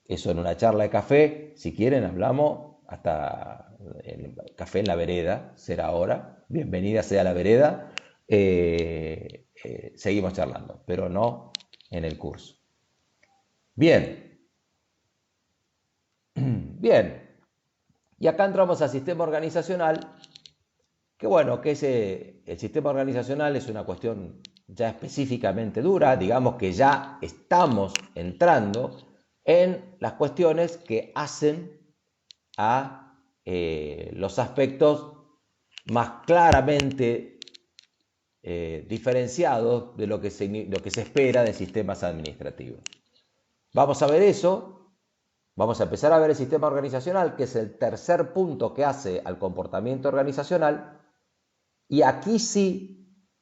Eso en una charla de café, si quieren, hablamos hasta el café en la vereda, será ahora. Bienvenida sea la vereda. Seguimos charlando, pero no en el curso. Bien, bien. Y acá entramos al sistema organizacional, que bueno, el sistema organizacional es una cuestión ya específicamente dura, digamos que ya estamos entrando en las cuestiones que hacen a los aspectos más claramente diferenciados de lo que se espera de sistemas administrativos. Vamos a ver eso, vamos a empezar a ver el sistema organizacional, que es el tercer punto que hace al comportamiento organizacional, y aquí sí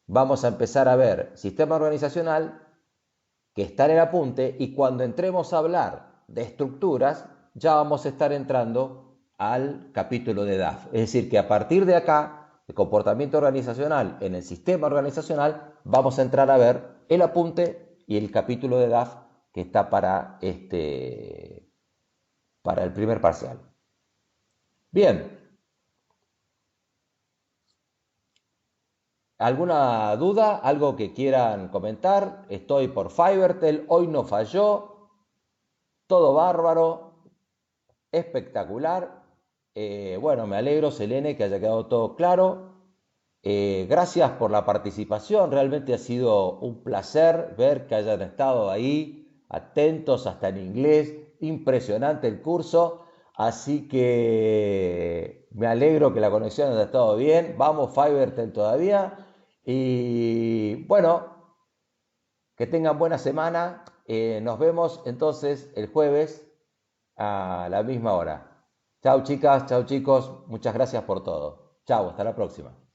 vamos a empezar a ver sistema organizacional que está en el apunte, y cuando entremos a hablar de estructuras, ya vamos a estar entrando al capítulo de DAF. Es decir, que a partir de acá, el comportamiento organizacional en el sistema organizacional, vamos a entrar a ver el apunte y el capítulo de DAF que está para el primer parcial. Bien, ¿alguna duda? ¿Algo que quieran comentar? Estoy por Fivertel, hoy no falló, todo bárbaro, espectacular. Bueno, me alegro, Selene, que haya quedado todo claro. Gracias por la participación, realmente ha sido un placer ver que hayan estado ahí, atentos hasta en inglés, impresionante el curso, así que me alegro que la conexión haya estado bien, vamos Fivertel todavía, y bueno, que tengan buena semana, nos vemos entonces el jueves a la misma hora. Chao chicas, chao chicos, muchas gracias por todo. Chao, hasta la próxima.